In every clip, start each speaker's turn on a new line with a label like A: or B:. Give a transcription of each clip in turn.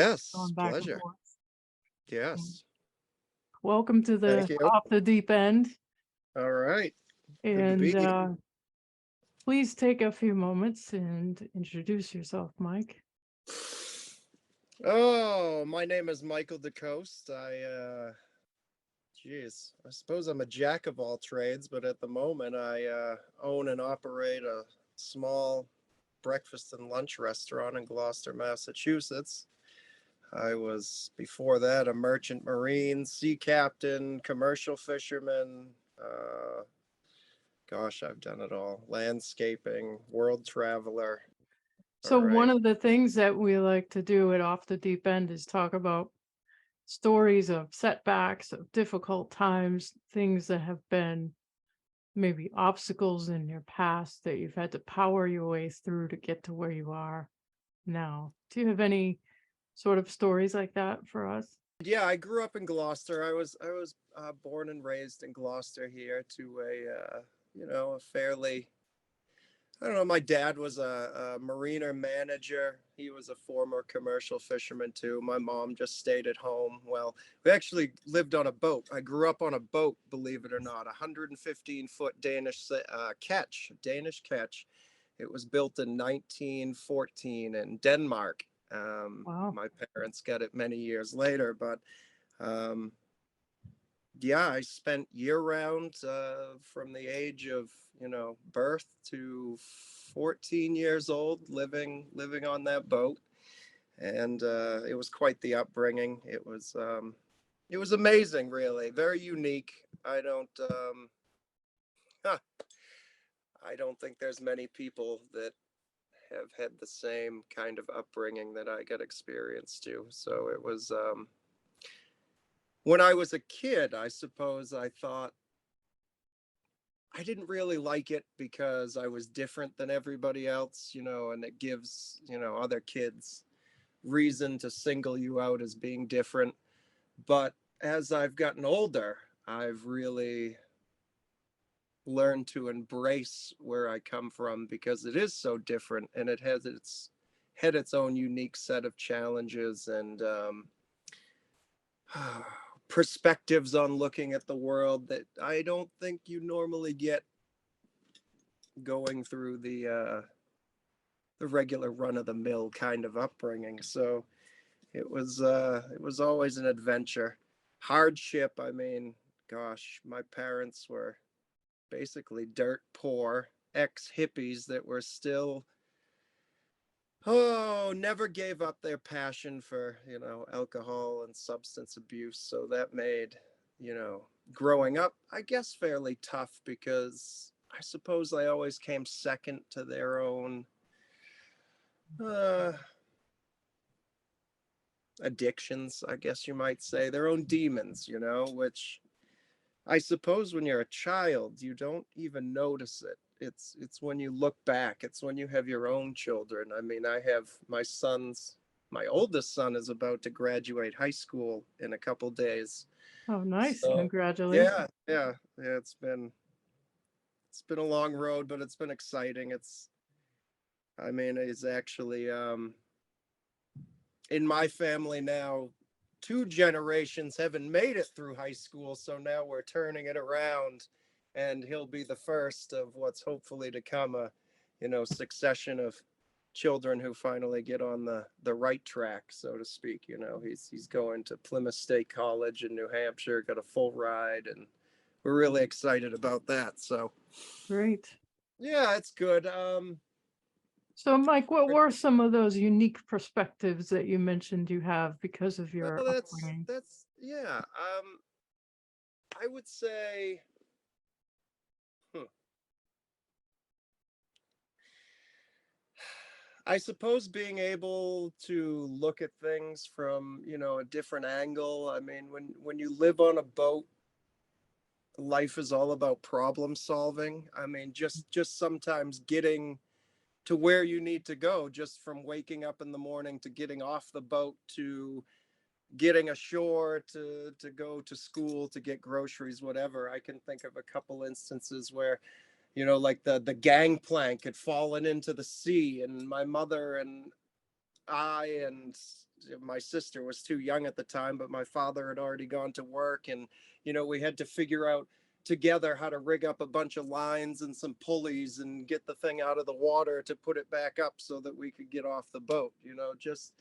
A: Yes,
B: going back and
A: pleasure.
B: forth. Mm.
A: Yes.
B: Welcome to
A: Thank
B: the
A: you.
B: Off the Deep End.
A: All right. Good to
B: And
A: be here.
B: please take a few moments and introduce yourself, Mike.
A: Oh, my name is Michael DeCoste. Geez, I suppose I'm a jack of all trades, but at the moment I own and operate a small breakfast and lunch restaurant in Gloucester, Massachusetts. I was before that a merchant marine, sea captain, commercial fisherman. Gosh, I've done it all. Landscaping, world traveler. All
B: So, one
A: right.
B: of the things that we like to do at Off the Deep End is talk about stories of setbacks, of difficult times, things that have been maybe obstacles in your past that you've had to power your way through to get to where you are now. Do you have any sort of stories like that for us?
A: Yeah, I grew up in Gloucester. I was born and raised in Gloucester here to a fairly, I don't know. My dad was a mariner manager. He was a former commercial fisherman too. My mom just stayed at home. Well, we actually lived on a boat. I grew up on a boat, believe it or not, 115-foot Danish ketch. It was built in 1914 in Denmark.
B: Wow.
A: My parents got it many years later, but um, yeah, I spent year round from the age of birth to 14 years old living on that boat, and it was quite the upbringing. It was amazing, really, very unique. Huh, I don't think there's many people that have had the same kind of upbringing that I got experience to. So it was when I was a kid, I suppose I thought I didn't really like it because I was different than everybody else, and it gives, other kids reason to single you out as being different. But as I've gotten older, I've really learned to embrace where I come from because it is so different and it has had its own unique set of challenges and perspectives on looking at the world that I don't think you normally get going through the regular run of the mill kind of upbringing. So it was always an adventure. Hardship, I mean, gosh, my parents were basically dirt poor ex hippies that were still never gave up their passion for, alcohol and substance abuse. So that made, growing up, I guess, fairly tough because I suppose I always came second to their own uh, addictions, I guess you might say, their own demons, which I suppose when you're a child, you don't even notice it. It's when you look back, it's when you have your own children. I mean, I have my oldest son is about to graduate high school in a couple days.
B: Oh, nice.
A: So
B: Congratulations.
A: yeah, it's been a long road, but it's been exciting. I mean, it's actually in my family now, two generations haven't made it through high school, so now we're turning it around, and he'll be the first of what's hopefully to come a, succession of children who finally get on the right track, so to speak. He's going to Plymouth State College in New Hampshire, got a full ride, and we're really excited about that. So
B: Great.
A: yeah, it's good.
B: So, Mike, what were some of those unique perspectives that you mentioned you have because of
A: Well,
B: your upbringing?
A: that's yeah. I would say. Hmm, I suppose being able to look at things from, a different angle. I mean, when you live on a boat, life is all about problem solving. I mean, just sometimes getting to where you need to go, just from waking up in the morning to getting off the boat to getting ashore to go to school to get groceries, whatever. I can think of a couple instances where like the gangplank had fallen into the sea, and my mother and I and my sister was too young at the time, but my father had already gone to work, and we had to figure out together how to rig up a bunch of lines and some pulleys and get the thing out of the water to put it back up so that we could get off the boat. Just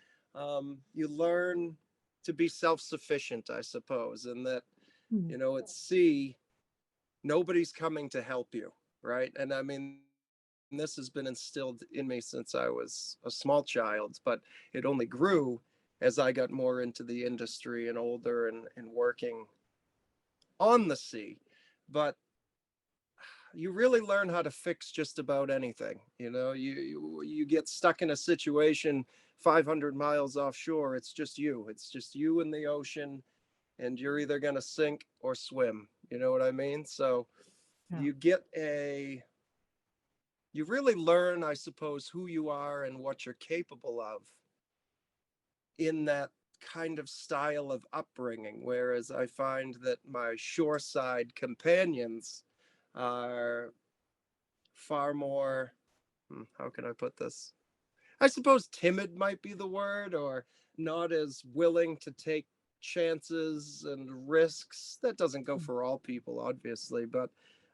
A: you learn to be self-sufficient, I suppose, and that
B: Mm.
A: at sea nobody's coming to help you, right? And I mean, this has been instilled in me since I was a small child, but it only grew as I got more into the industry and older and working on the sea. But you really learn how to fix just about anything. You get stuck in a situation 500 miles offshore. It's just you in the ocean, and you're either going to sink or swim. You know what I mean? So
B: Yeah.
A: you really learn, I suppose, who you are and what you're capable of in that kind of style of upbringing. Whereas I find that my shoreside companions are far more, how can I put this? I suppose timid might be the word, or not as willing to take chances and risks. That doesn't go for all people, obviously, but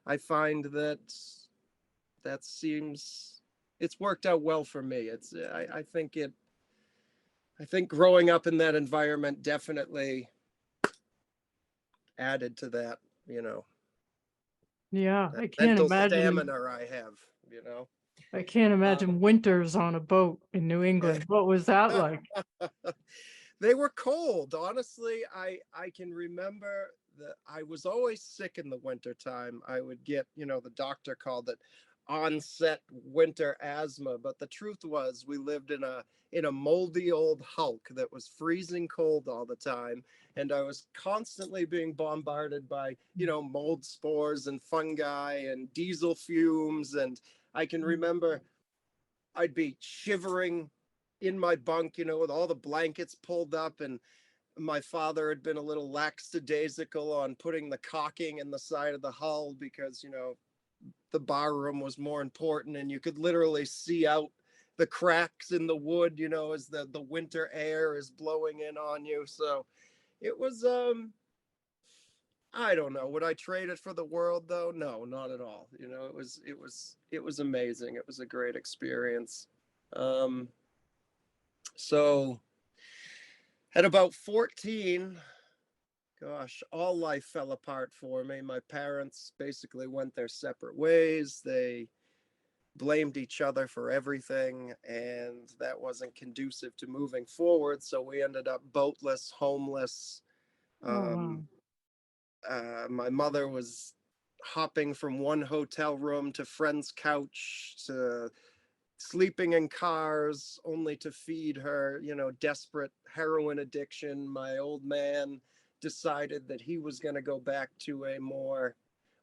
A: I find that seems it's worked out well for me. I think growing up in that environment definitely added to that,
B: Yeah,
A: that mental stamina I have,
B: I can't
A: Um,
B: imagine winters on a boat in New England. What was that like?
A: they were cold. Honestly, I can remember that I was always sick in the wintertime. I would get, the doctor called it onset winter asthma, but the truth was we lived in a moldy old hulk that was freezing cold all the time, and I was constantly being bombarded by, mold spores and fungi and diesel fumes. And I can remember I'd be shivering in my bunk, with all the blankets pulled up, and my father had been a little lackadaisical on putting the caulking in the side of the hull because, the bar room was more important, and you could literally see out the cracks in the wood, as the winter air is blowing in on you. So it was, I don't know. Would I trade it for the world though? No, not at all. It was amazing. It was a great experience. Um, so at about 14, gosh, all life fell apart for me. My parents basically went their separate ways. They blamed each other for everything, and that wasn't conducive to moving forward. So we ended up boatless, homeless.
B: Oh, wow.
A: Um, my mother was hopping from one hotel room to friend's couch to sleeping in cars only to feed her, desperate heroin addiction. My old man decided that he was going to go back to a more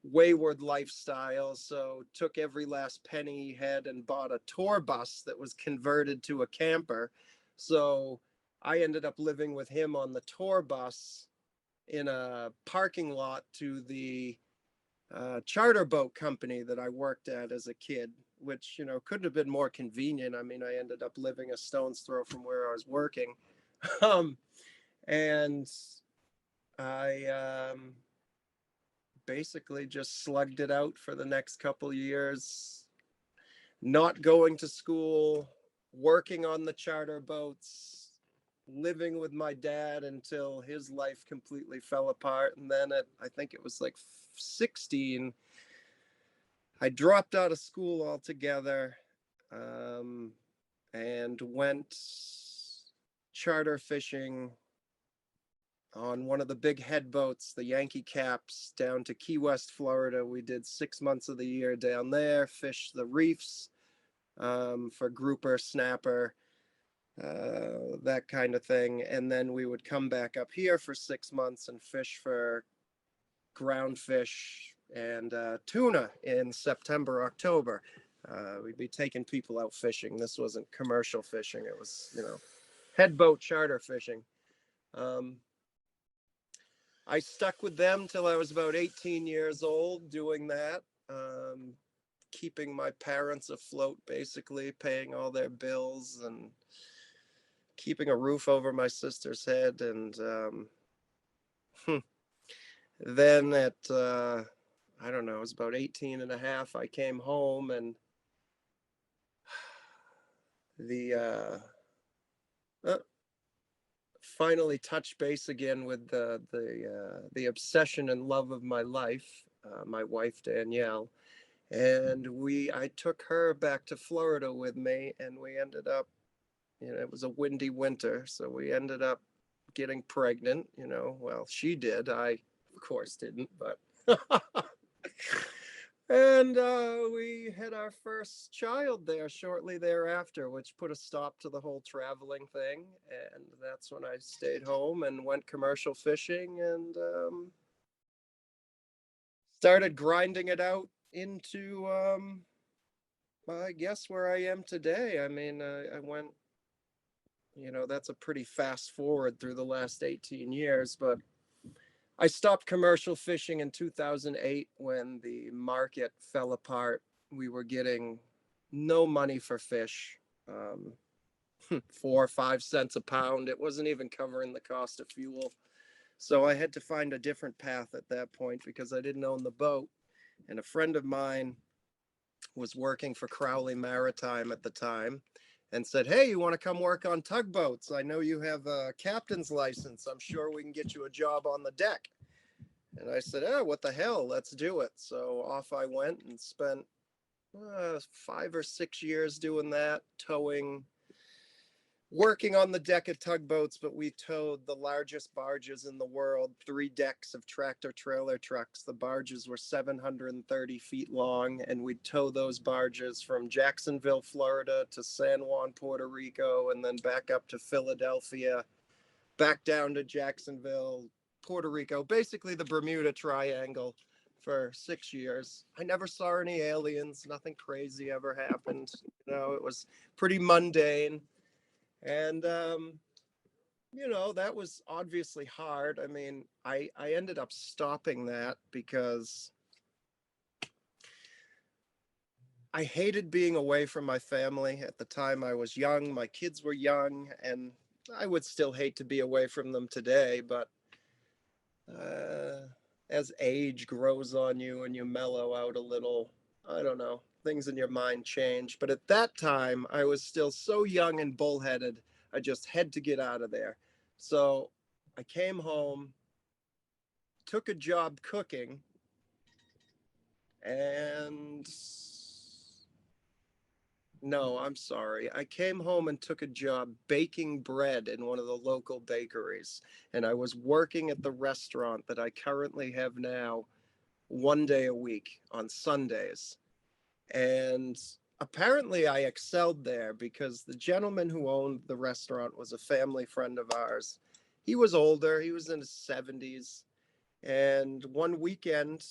A: wayward lifestyle, so took every last penny he had and bought a tour bus that was converted to a camper. So I ended up living with him on the tour bus in a parking lot to the charter boat company that I worked at as a kid, which, couldn't have been more convenient. I mean, I ended up living a stone's throw from where I was working. um, and I basically just slugged it out for the next couple years, not going to school, working on the charter boats, living with my dad until his life completely fell apart. And then I think it was like 16, I dropped out of school altogether, um, and went charter fishing on one of the big head boats, the Yankee Caps, down to Key West, Florida. We did 6 months of the year down there, fished the reefs for grouper, snapper, that kind of thing. And then we would come back up here for 6 months and fish for ground fish and tuna in September, October. We'd be taking people out fishing. This wasn't commercial fishing. It was, head boat charter fishing. Um, I stuck with them till I was about 18 years old doing that, keeping my parents afloat, basically paying all their bills and keeping a roof over my sister's head. And then at, I don't know, it was about 18 and a half, I came home, and the uh, finally touched base again with the obsession and love of my life, my wife Danielle, and I took her back to Florida with me, and we ended up, it was a windy winter, so we ended up getting pregnant. Well, she did. I, of course, didn't, but. And we had our first child there shortly thereafter, which put a stop to the whole traveling thing. And that's when I stayed home and went commercial fishing, and started grinding it out into, I guess, where I am today. I mean, I went, that's a pretty fast forward through the last 18 years, but I stopped commercial fishing in 2008 when the market fell apart. We were getting no money for fish, 4 or 5 cents a pound. It wasn't even covering the cost of fuel. So I had to find a different path at that point because I didn't own the boat. And a friend of mine was working for Crowley Maritime at the time and said, "Hey, you want to come work on tugboats? I know you have a captain's license. I'm sure we can get you a job on the deck." And I said, "Oh, what the hell? Let's do it." So off I went and spent 5 or 6 years doing that, towing, working on the deck of tugboats. But we towed the largest barges in the world, 3 decks of tractor trailer trucks. The barges were 730 feet long, and we'd tow those barges from Jacksonville, Florida to San Juan, Puerto Rico, and then back up to Philadelphia, back down to Jacksonville, Puerto Rico, basically the Bermuda Triangle, for 6 years. I never saw any aliens. Nothing crazy ever happened. It was pretty mundane. And, that was obviously hard. I mean, I ended up stopping that because I hated being away from my family. At the time I was young, my kids were young, and I would still hate to be away from them today, but as age grows on you and you mellow out a little, I don't know, things in your mind change. But at that time, I was still so young and bullheaded. I just had to get out of there. So I came home, took a job cooking, and no, I'm sorry. I came home and took a job baking bread in one of the local bakeries. And I was working at the restaurant that I currently have now, one day a week on Sundays. And apparently I excelled there because the gentleman who owned the restaurant was a family friend of ours. He was older, he was in his 70s. And one weekend,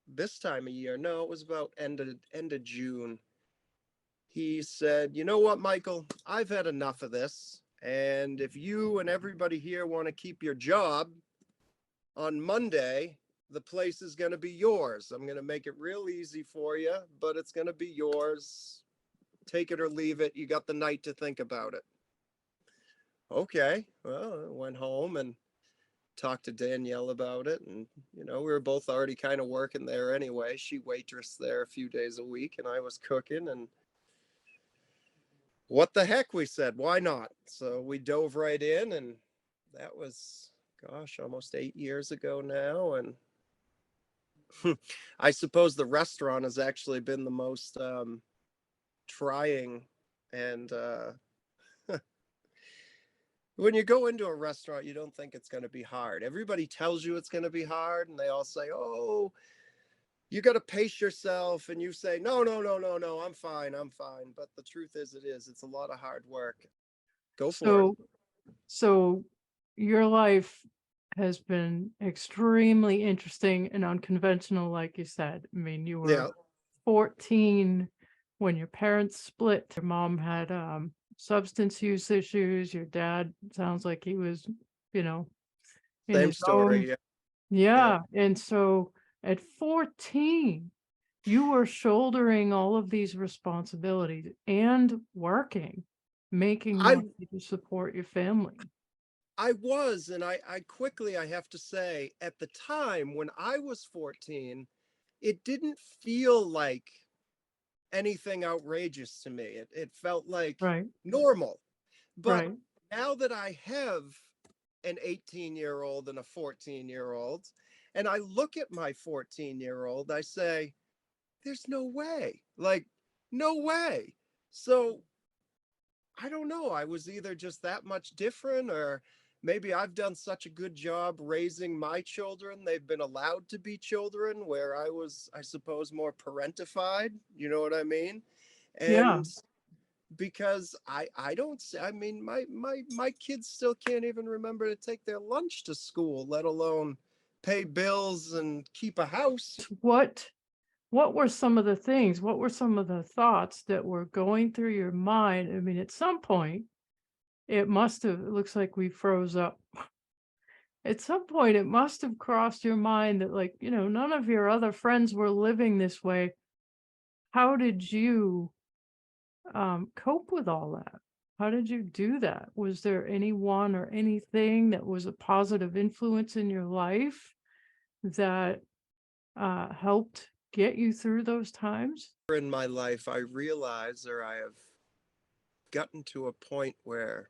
A: this time of year, no, it was about end of June, he said, "You know what, Michael? I've had enough of this. And if you and everybody here want to keep your job, on Monday, the place is going to be yours. I'm going to make it real easy for you, but it's going to be yours. Take it or leave it. You got the night to think about it." Okay. Well, I went home and talked to Danielle about it. And, we were both already kind of working there anyway. She waitressed there a few days a week, and I was cooking. And what the heck, we said, why not? So we dove right in, and that was, gosh, almost 8 years ago now. And I suppose the restaurant has actually been the most trying. And when you go into a restaurant, you don't think it's going to be hard. Everybody tells you it's going to be hard, and they all say, "Oh, you got to pace yourself." And you say, "No, no, no, no, no, I'm fine, I'm fine." But the truth is, it's a lot of hard work. Go for it.
B: So your life has been extremely interesting and unconventional, like you said. I mean, you were
A: Yeah,
B: 14 when your parents split. Your mom had substance use issues. Your dad sounds like he was, you know, in
A: same
B: his own.
A: story. Yeah, yeah.
B: Yeah. And so at 14, you were shouldering all of these responsibilities and working. making
A: I
B: money to support your family.
A: I was, and I quickly, I have to say, at the time when I was 14, it didn't feel like anything outrageous to me. It felt like
B: Right,
A: normal. But
B: right.
A: now that I have an 18-year-old and a 14-year-old, and I look at my 14-year-old, I say, there's no way. Like, no way. So I don't know. I was either just that much different, or maybe I've done such a good job raising my children. They've been allowed to be children where I was, I suppose, more parentified. You know what I mean?
B: Yeah.
A: And because I don't I mean my kids still can't even remember to take their lunch to school, let alone pay bills and keep a house.
B: What what were some of the things? What were some of the thoughts that were going through your mind? I mean, at some point, it must have, it looks like we froze up. At some point, it must have crossed your mind that, like, none of your other friends were living this way. How did you cope with all that? How did you do that? Was there anyone or anything that was a positive influence in your life that helped get you through those times?
A: In my life, I realize, or I have gotten to a point where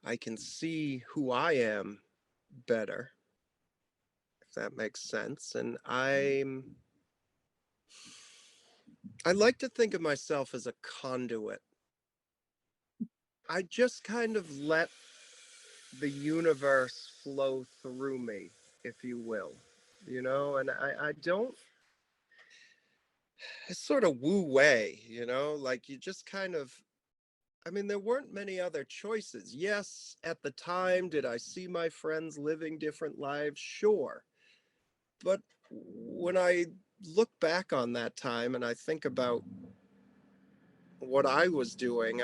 A: I can see who I am better, if that makes sense. And I like to think of myself as a conduit. I just kind of let the universe flow through me, if you will, and I don't, it's sort of woo way, like you just kind of, I mean, there weren't many other choices. Yes, at the time, did I see my friends living different lives? Sure. But when I look back on that time and I think about what I was doing,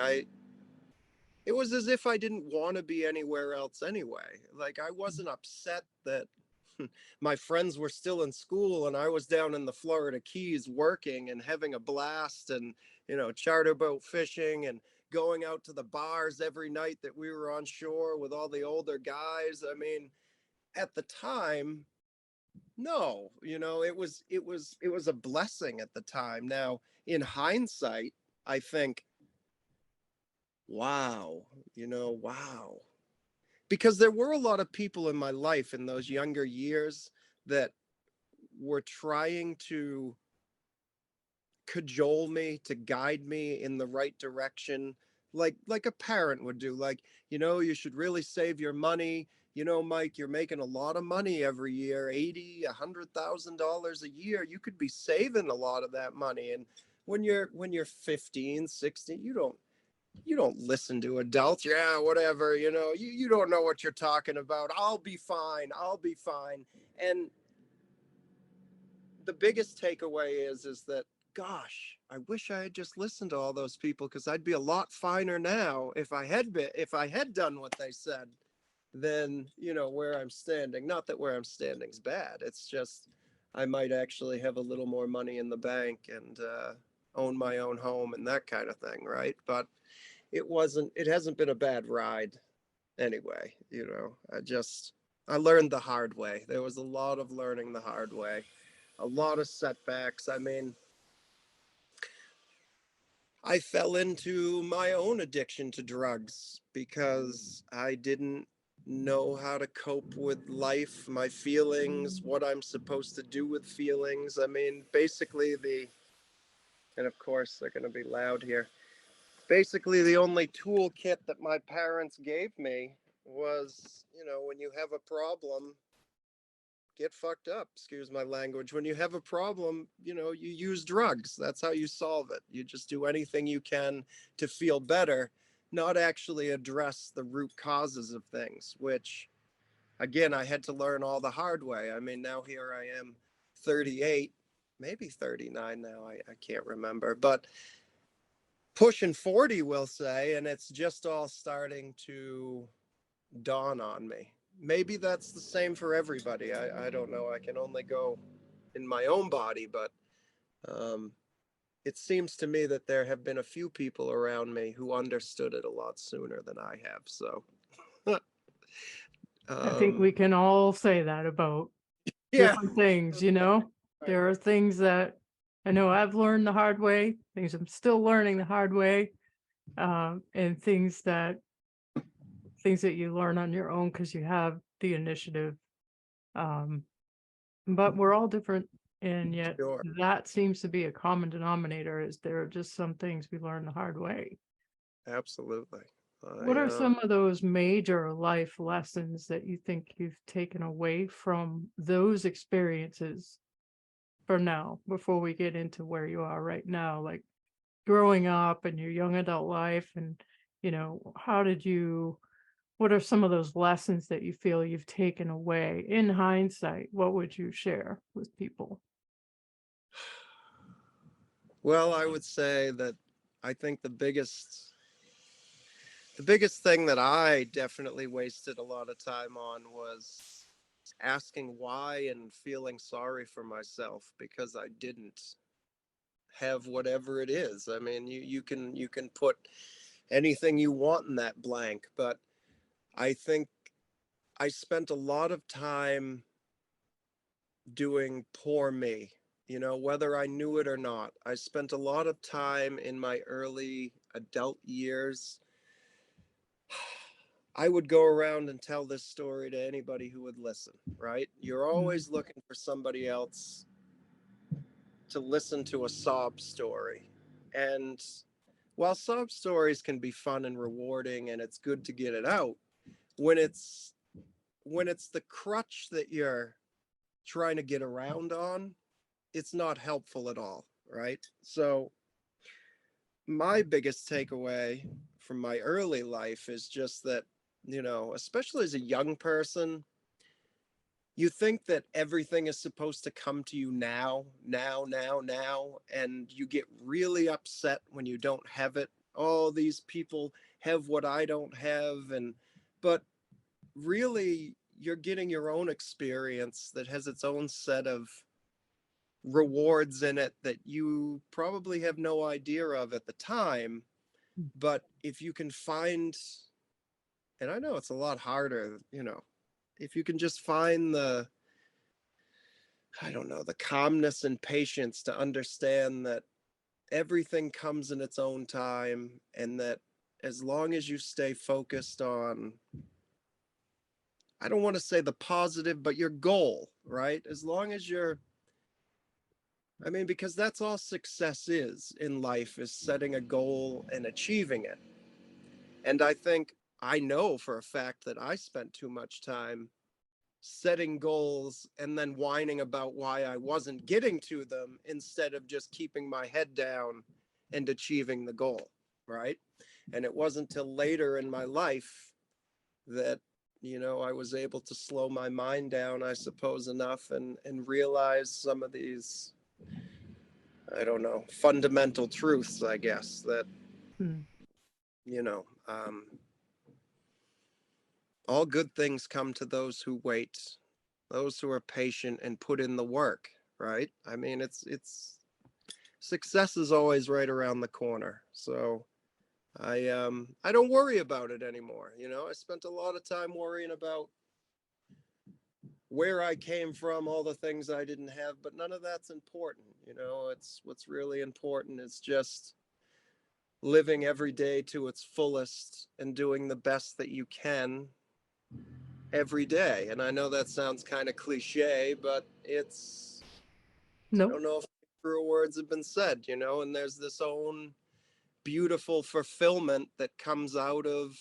A: it was as if I didn't want to be anywhere else anyway. Like I wasn't upset that my friends were still in school and I was down in the Florida Keys working and having a blast and, charter boat fishing and going out to the bars every night that we were on shore with all the older guys. I mean, at the time, no, it was a blessing at the time. Now, in hindsight, I think, wow, wow. Because there were a lot of people in my life in those younger years that were trying to cajole me, to guide me in the right direction, like a parent would do. Like, you should really save your money. Mike, you're making a lot of money every year, 80, $100,000 a year. You could be saving a lot of that money. And when you're 15, 16, you don't listen to adults. Yeah, whatever, you don't know what you're talking about. I'll be fine. I'll be fine. And the biggest takeaway is that, gosh, I wish I had just listened to all those people, because I'd be a lot finer now if I had done what they said than where I'm standing. Not that where I'm standing's bad. It's just I might actually have a little more money in the bank and own my own home and that kind of thing, right? But it hasn't been a bad ride anyway. I learned the hard way. There was a lot of learning the hard way, a lot of setbacks. I mean, I fell into my own addiction to drugs because I didn't know how to cope with life, my feelings, what I'm supposed to do with feelings. I mean, basically and of course they're going to be loud here. Basically, the only toolkit that my parents gave me was, when you have a problem, get fucked up. Excuse my language. When you have a problem, you use drugs. That's how you solve it. You just do anything you can to feel better, not actually address the root causes of things, which, again, I had to learn all the hard way. I mean, now here I am, 38, maybe 39 now. I can't remember, but pushing 40, we'll say, and it's just all starting to dawn on me. Maybe that's the same for everybody. I don't know. I can only go in my own body, but um, it seems to me that there have been a few people around me who understood it a lot sooner than I have. So,
B: I think we can all say that about
A: yeah,
B: different things, you know?
A: right.
B: There are things that I know I've learned the hard way, things I'm still learning the hard way, and things that you learn on your own because you have the initiative. Um, but we're all different, and yet
A: Sure,
B: that seems to be a common denominator. Is there are just some things we learn the hard way.
A: absolutely.
B: What
A: I
B: are some of those major life lessons that you think you've taken away from those experiences for now, before we get into where you are right now, like growing up and your young adult life, and how did you what are some of those lessons that you feel you've taken away in hindsight? What would you share with people?
A: Well, I would say that I think the biggest thing that I definitely wasted a lot of time on was asking why and feeling sorry for myself because I didn't have whatever it is. I mean, you can put anything you want in that blank, but I think I spent a lot of time doing poor me, whether I knew it or not. I spent a lot of time in my early adult years. I would go around and tell this story to anybody who would listen, right? You're
B: Mm,
A: always looking for somebody else to listen to a sob story. And while sob stories can be fun and rewarding and it's good to get it out, when it's when it's the crutch that you're trying to get around on, it's not helpful at all, right? So my biggest takeaway from my early life is just that, especially as a young person, you think that everything is supposed to come to you now, and you get really upset when you don't have it. Oh, these people have what I don't have. But really, you're getting your own experience that has its own set of rewards in it that you probably have no idea of at the time.
B: mm,
A: But if you can find, and I know it's a lot harder, if you can just find I don't know, the calmness and patience to understand that everything comes in its own time, and that as long as you stay focused on, I don't want to say the positive, but your goal, right? As long as I mean, because that's all success is in life, is setting a goal and achieving it. And I know for a fact that I spent too much time setting goals and then whining about why I wasn't getting to them instead of just keeping my head down and achieving the goal, right? And it wasn't till later in my life that, I was able to slow my mind down, I suppose, enough and realize some of these, I don't know, fundamental truths, I guess, that,
B: mm,
A: you know, um, all good things come to those who wait, those who are patient and put in the work, right? I mean, it's success is always right around the corner. So I don't worry about it anymore. I spent a lot of time worrying about where I came from, all the things I didn't have, but none of that's important. It's what's really important is just living every day to its fullest and doing the best that you can every day. And I know that sounds kind of cliche, but I
B: nope.
A: don't know if truer words have been said, and there's this own beautiful fulfillment that comes out of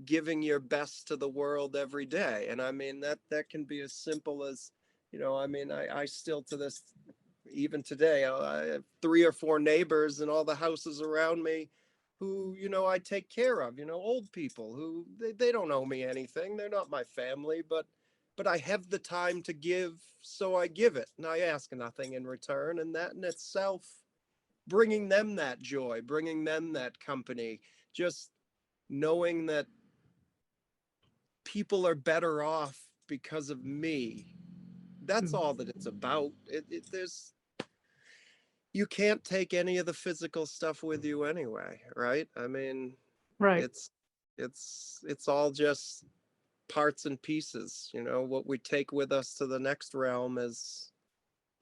A: giving your best to the world every day. And I mean, that can be as simple as, I mean, I still to this, even today, I have 3 or 4 neighbors in all the houses around me who, I take care of, old people who they don't owe me anything. They're not my family, but I have the time to give, so I give it, and I ask nothing in return. And that in itself, bringing them that joy, bringing them that company, just knowing that people are better off because of me. That's
B: Mm,
A: all that it's about. There's you can't take any of the physical stuff with you anyway, right? I mean,
B: Right.
A: it's it's all just parts and pieces, you know. What we take with us to the next realm is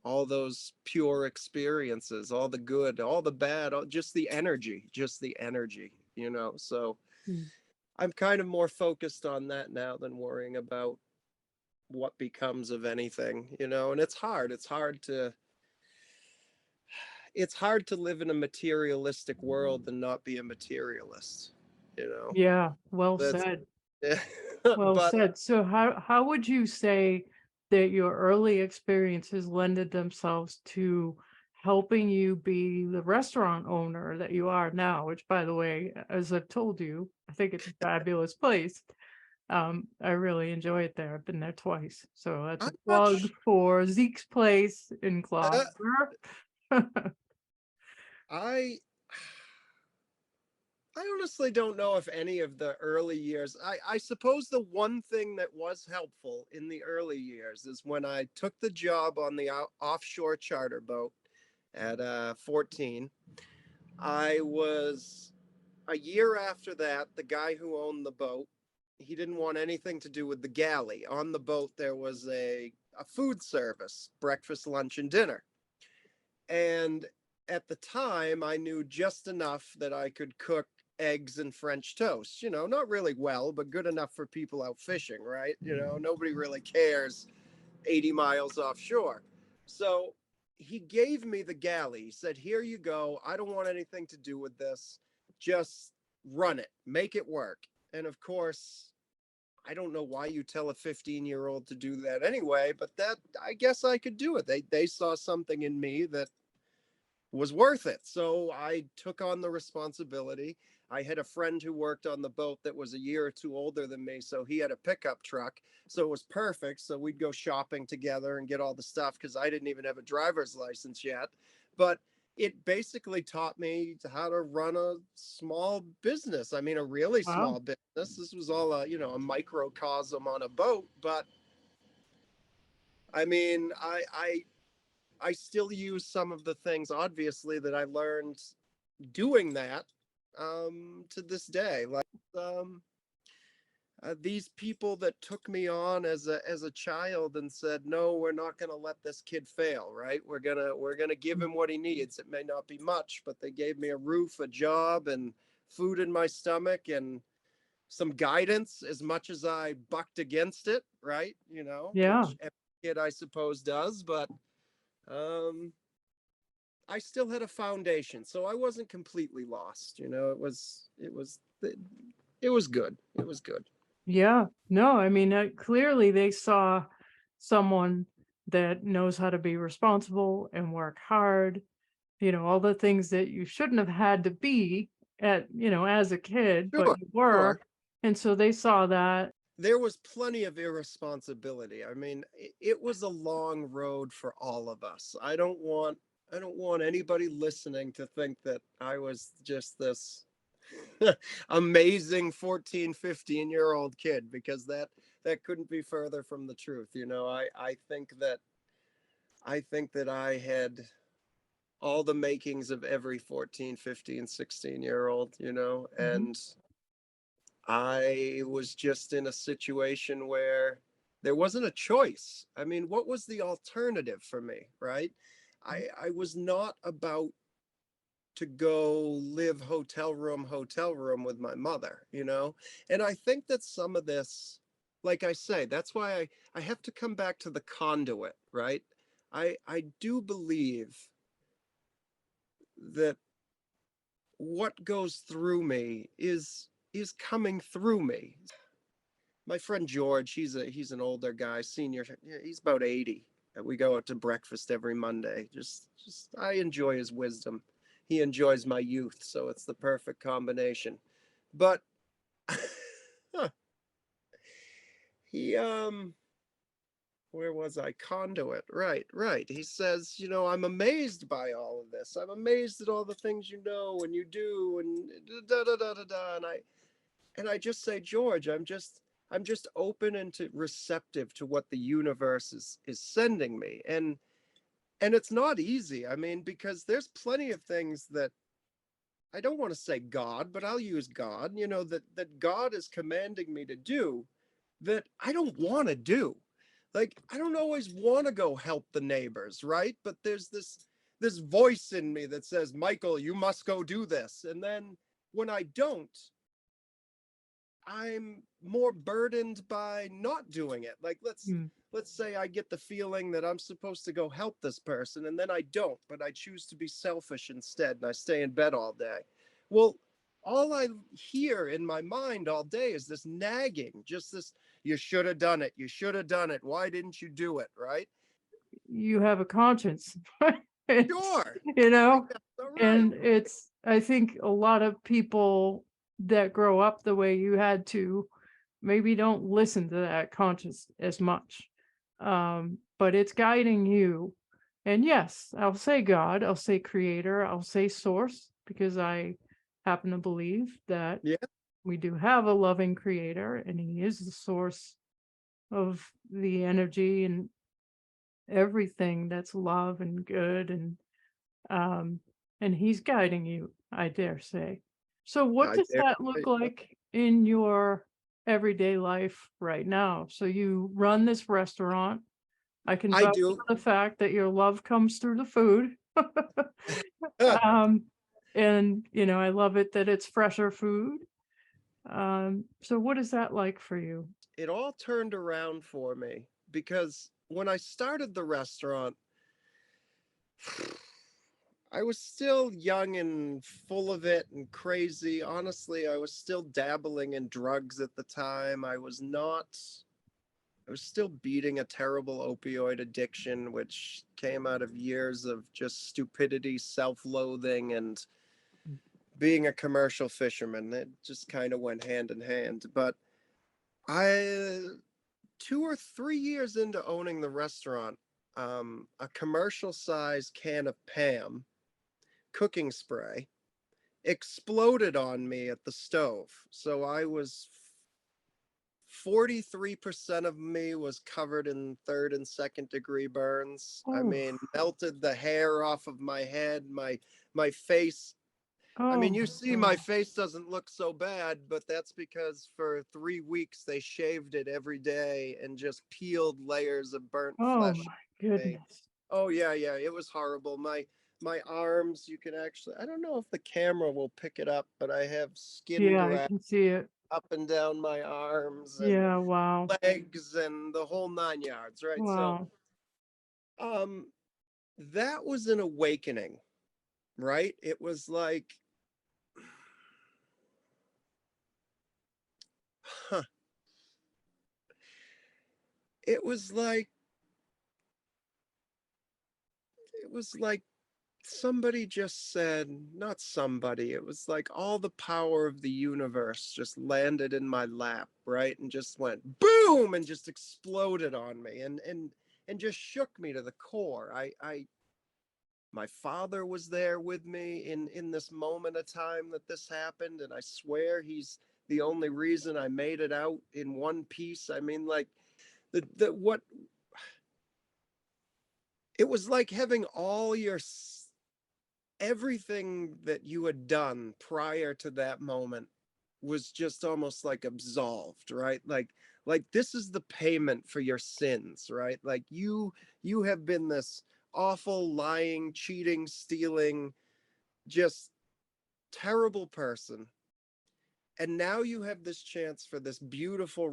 A: all those pure experiences, all the good, all the bad, just the energy, you know. So
B: Mm.
A: I'm kind of more focused on that now than worrying about what becomes of anything, you know. And it's hard to live in a materialistic world and not be a materialist, you know.
B: Yeah, well
A: That's
B: said.
A: yeah.
B: Well
A: But
B: said. So how would you say that your early experiences lended themselves to helping you be the restaurant owner that you are now, which by the way, as I've told you, I think it's a fabulous place. I really enjoy it there. I've been there twice. So that's
A: I'm
B: a
A: not
B: plug for Zeke's place in
A: uh,
B: Gloucester.
A: I I honestly don't know if any of the early years. I suppose the one thing that was helpful in the early years is when I took the job on the offshore charter boat at 14. I was a year after that, the guy who owned the boat, he didn't want anything to do with the galley. On the boat, there was a food service, breakfast, lunch, and dinner. And at the time, I knew just enough that I could cook eggs and French toast. You know, not really well, but good enough for people out fishing, right? You know, nobody really cares 80 miles offshore. So he gave me the galley. He said, "Here you go. I don't want anything to do with this. Just run it, make it work." And of course, I don't know why you tell a 15-year-old to do that anyway, but that I guess I could do it. They saw something in me that was worth it. So I took on the responsibility. I had a friend who worked on the boat that was a year or two older than me. So he had a pickup truck. So it was perfect. So we'd go shopping together and get all the stuff because I didn't even have a driver's license yet. But it basically taught me how to run a small business. I mean, a really
B: Wow.
A: small business. This was all a microcosm on a boat. But I mean, I still use some of the things, obviously, that I learned doing that to this day. Like um, these people that took me on as a child and said, "No, we're not going to let this kid fail. Right? We're gonna give him what he needs. It may not be much, but they gave me a roof, a job, and food in my stomach, and some guidance as much as I bucked against it, right? You know,
B: Yeah.
A: which every kid I suppose does, but um, I still had a foundation, so I wasn't completely lost. You know, it was good. It was good.
B: Yeah. No, I mean, clearly they saw someone that knows how to be responsible and work hard, all the things that you shouldn't have had to be as a kid, but
A: Sure,
B: you were.
A: sure.
B: And so they saw that.
A: There was plenty of irresponsibility. I mean, it was a long road for all of us. I don't want anybody listening to think that I was just this amazing 14, 15-year-old kid because that couldn't be further from the truth. You know, I think that I had all the makings of every 14, 15, 16-year-old, you know,
B: Mhm.
A: and I was just in a situation where there wasn't a choice. I mean, what was the alternative for me, right? I was not about to go live hotel room with my mother, you know? And I think that some of this, like I say, that's why I have to come back to the conduit, right? I do believe that what goes through me is coming through me. My friend George, he's an older guy, senior. He's about 80. We go out to breakfast every Monday. Just I enjoy his wisdom. He enjoys my youth, so it's the perfect combination. But he where was I? Conduit. Right, right. He says, I'm amazed by all of this. I'm amazed at all the things you know and you do and da da da da da. And I just say, George, I'm just open and to receptive to what the universe is sending me. And And it's not easy. I mean, because there's plenty of things that I don't want to say God, but I'll use God, that God is commanding me to do that I don't want to do. Like, I don't always want to go help the neighbors, right? But there's this voice in me that says, Michael, you must go do this. And then when I don't, I'm more burdened by not doing it. Like,
B: Mm.
A: let's say I get the feeling that I'm supposed to go help this person and then I don't, but I choose to be selfish instead and I stay in bed all day. Well, all I hear in my mind all day is this nagging, just this, you should have done it. You should have done it. Why didn't you do it? Right?
B: You have a conscience. It's,
A: Sure.
B: you
A: I
B: know,
A: guess so, right.
B: and it's, I think a lot of people that grow up the way you had to maybe don't listen to that conscience as much. But it's guiding you. And yes, I'll say God, I'll say creator, I'll say source, because I happen to believe that
A: Yeah.
B: we do have a loving creator and he is the source of the energy and everything that's love and good, um and he's guiding you, I dare say. So what
A: I
B: does
A: dare
B: that look
A: say so.
B: like in your everyday life right now? So you run this restaurant. I can
A: I
B: vouch
A: do.
B: for the fact that your love comes through the food. um and I love it that it's fresher food. So what is that like for you?
A: It all turned around for me because when I started the restaurant, I was still young and full of it and crazy. Honestly, I was still dabbling in drugs at the time. I was still beating a terrible opioid addiction, which came out of years of just stupidity, self loathing, and being a commercial fisherman. It just kind of went hand in hand. But 2 or 3 years into owning the restaurant, a commercial size can of Pam cooking spray exploded on me at the stove. So I was 43% of me was covered in third and second degree burns. I
B: Oh,
A: mean, melted the hair off of my head, my face. I
B: oh
A: mean,
B: my
A: you see my
B: God.
A: face doesn't look so bad, but that's because for 3 weeks they shaved it every day and just peeled layers of burnt
B: Oh
A: flesh
B: my
A: off me.
B: goodness.
A: Oh yeah, yeah, it was horrible. My arms, you can actually, I don't know if the camera will pick it up, but I have skin
B: Yeah, I
A: graft
B: can see it.
A: up and down my arms and
B: Yeah, wow.
A: legs and the whole 9 yards, right? So,
B: Wow.
A: um, that was an awakening, right? It was like, huh, it was like, it was like somebody just said, not somebody, it was like all the power of the universe just landed in my lap, right? And just went boom and just exploded on me and just shook me to the core. My father was there with me in this moment of time that this happened, and I swear he's the only reason I made it out in one piece. I mean, like the what it was like having all your everything that you had done prior to that moment was just almost like absolved, right? Like this is the payment for your sins, right? Like you have been this awful, lying, cheating, stealing, just terrible person, and now you have this chance for this beautiful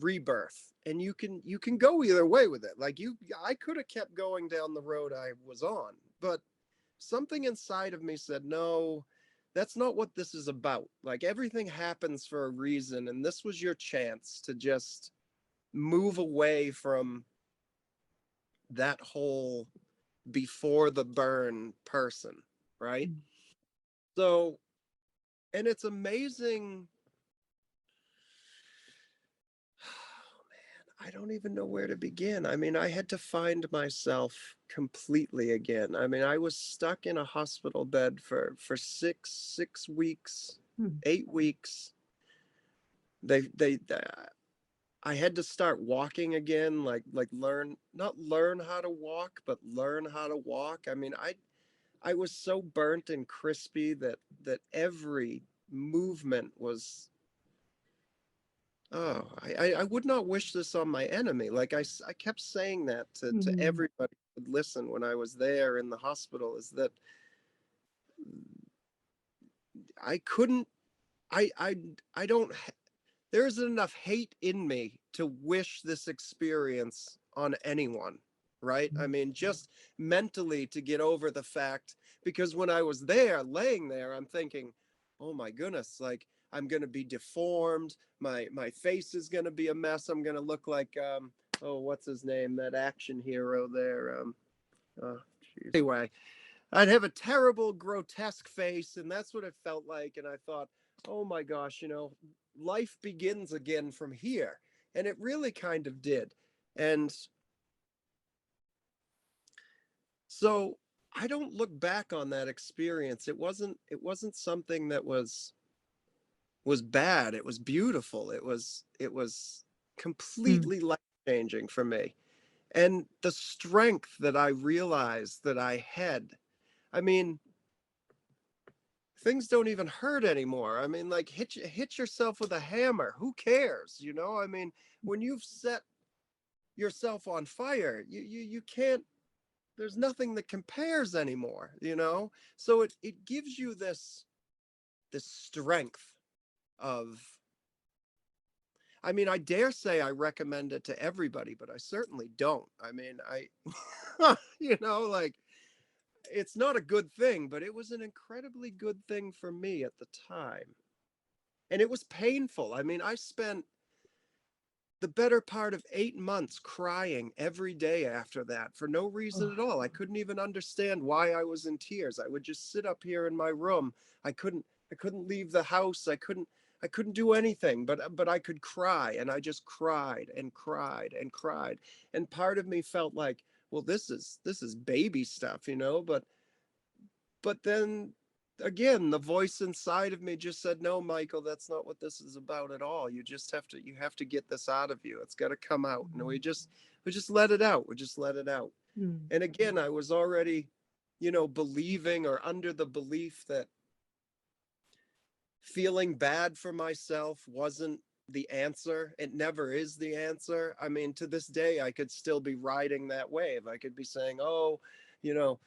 A: rebirth, and you can go either way with it. Like I could have kept going down the road I was on, but something inside of me said, no, that's not what this is about. Like everything happens for a reason, and this was your chance to just move away from that whole before the burn person, right?
B: Mm.
A: So, and it's amazing. I don't even know where to begin. I mean, I had to find myself completely again. I mean, I was stuck in a hospital bed for six weeks,
B: Mm.
A: 8 weeks. They I had to start walking again, like learn, not learn how to walk, but learn how to walk. I mean, I was so burnt and crispy that every movement was, oh, I would not wish this on my enemy. Like I kept saying that to
B: Mm.
A: everybody who would listen when I was there in the hospital, is that I couldn't, I I I don't there isn't enough hate in me to wish this experience on anyone, right? I mean, just mentally to get over the fact, because when I was there, laying there, I'm thinking, oh my goodness, like I'm going to be deformed. My face is going to be a mess. I'm going to look like, oh, what's his name? That action hero there. Oh, anyway, I'd have a terrible, grotesque face, and that's what it felt like. And I thought, oh my gosh, life begins again from here. And it really kind of did. And so I don't look back on that experience. It wasn't something that was bad. It was beautiful. It was
B: Mm.
A: completely life changing for me. And the strength that I realized that I had. I mean, things don't even hurt anymore. I mean, like hit yourself with a hammer. Who cares? I mean, when you've set yourself on fire, you can't. There's nothing that compares anymore. So it gives you this strength of. I mean, I dare say I recommend it to everybody, but I certainly don't. I mean, like it's not a good thing, but it was an incredibly good thing for me at the time. And it was painful. I mean, I spent the better part of 8 months crying every day after that for no reason
B: Oh.
A: at all. I couldn't even understand why I was in tears. I would just sit up here in my room. I couldn't leave the house. I couldn't do anything, but I could cry, and I just cried and cried and cried. And part of me felt like, well, this is baby stuff. But then again, the voice inside of me just said, no, Michael, that's not what this is about at all. You have to get this out of you. It's got to come out. And we just let it out. We just let it out.
B: Mm.
A: And again, I was already, believing or under the belief that feeling bad for myself wasn't the answer. It never is the answer. I mean, to this day, I could still be riding that wave. I could be saying, oh, you know,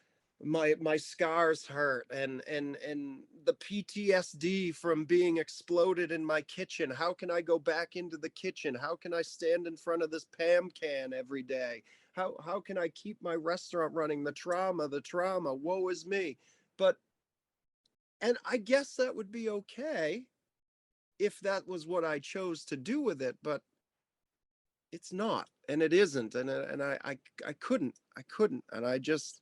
A: my scars hurt, and the PTSD from being exploded in my kitchen. How can I go back into the kitchen? How can I stand in front of this Pam can every day? How can I keep my restaurant running? The trauma, woe is me. But and I guess that would be okay if that was what I chose to do with it, but it's not, and it isn't, and I couldn't, and I just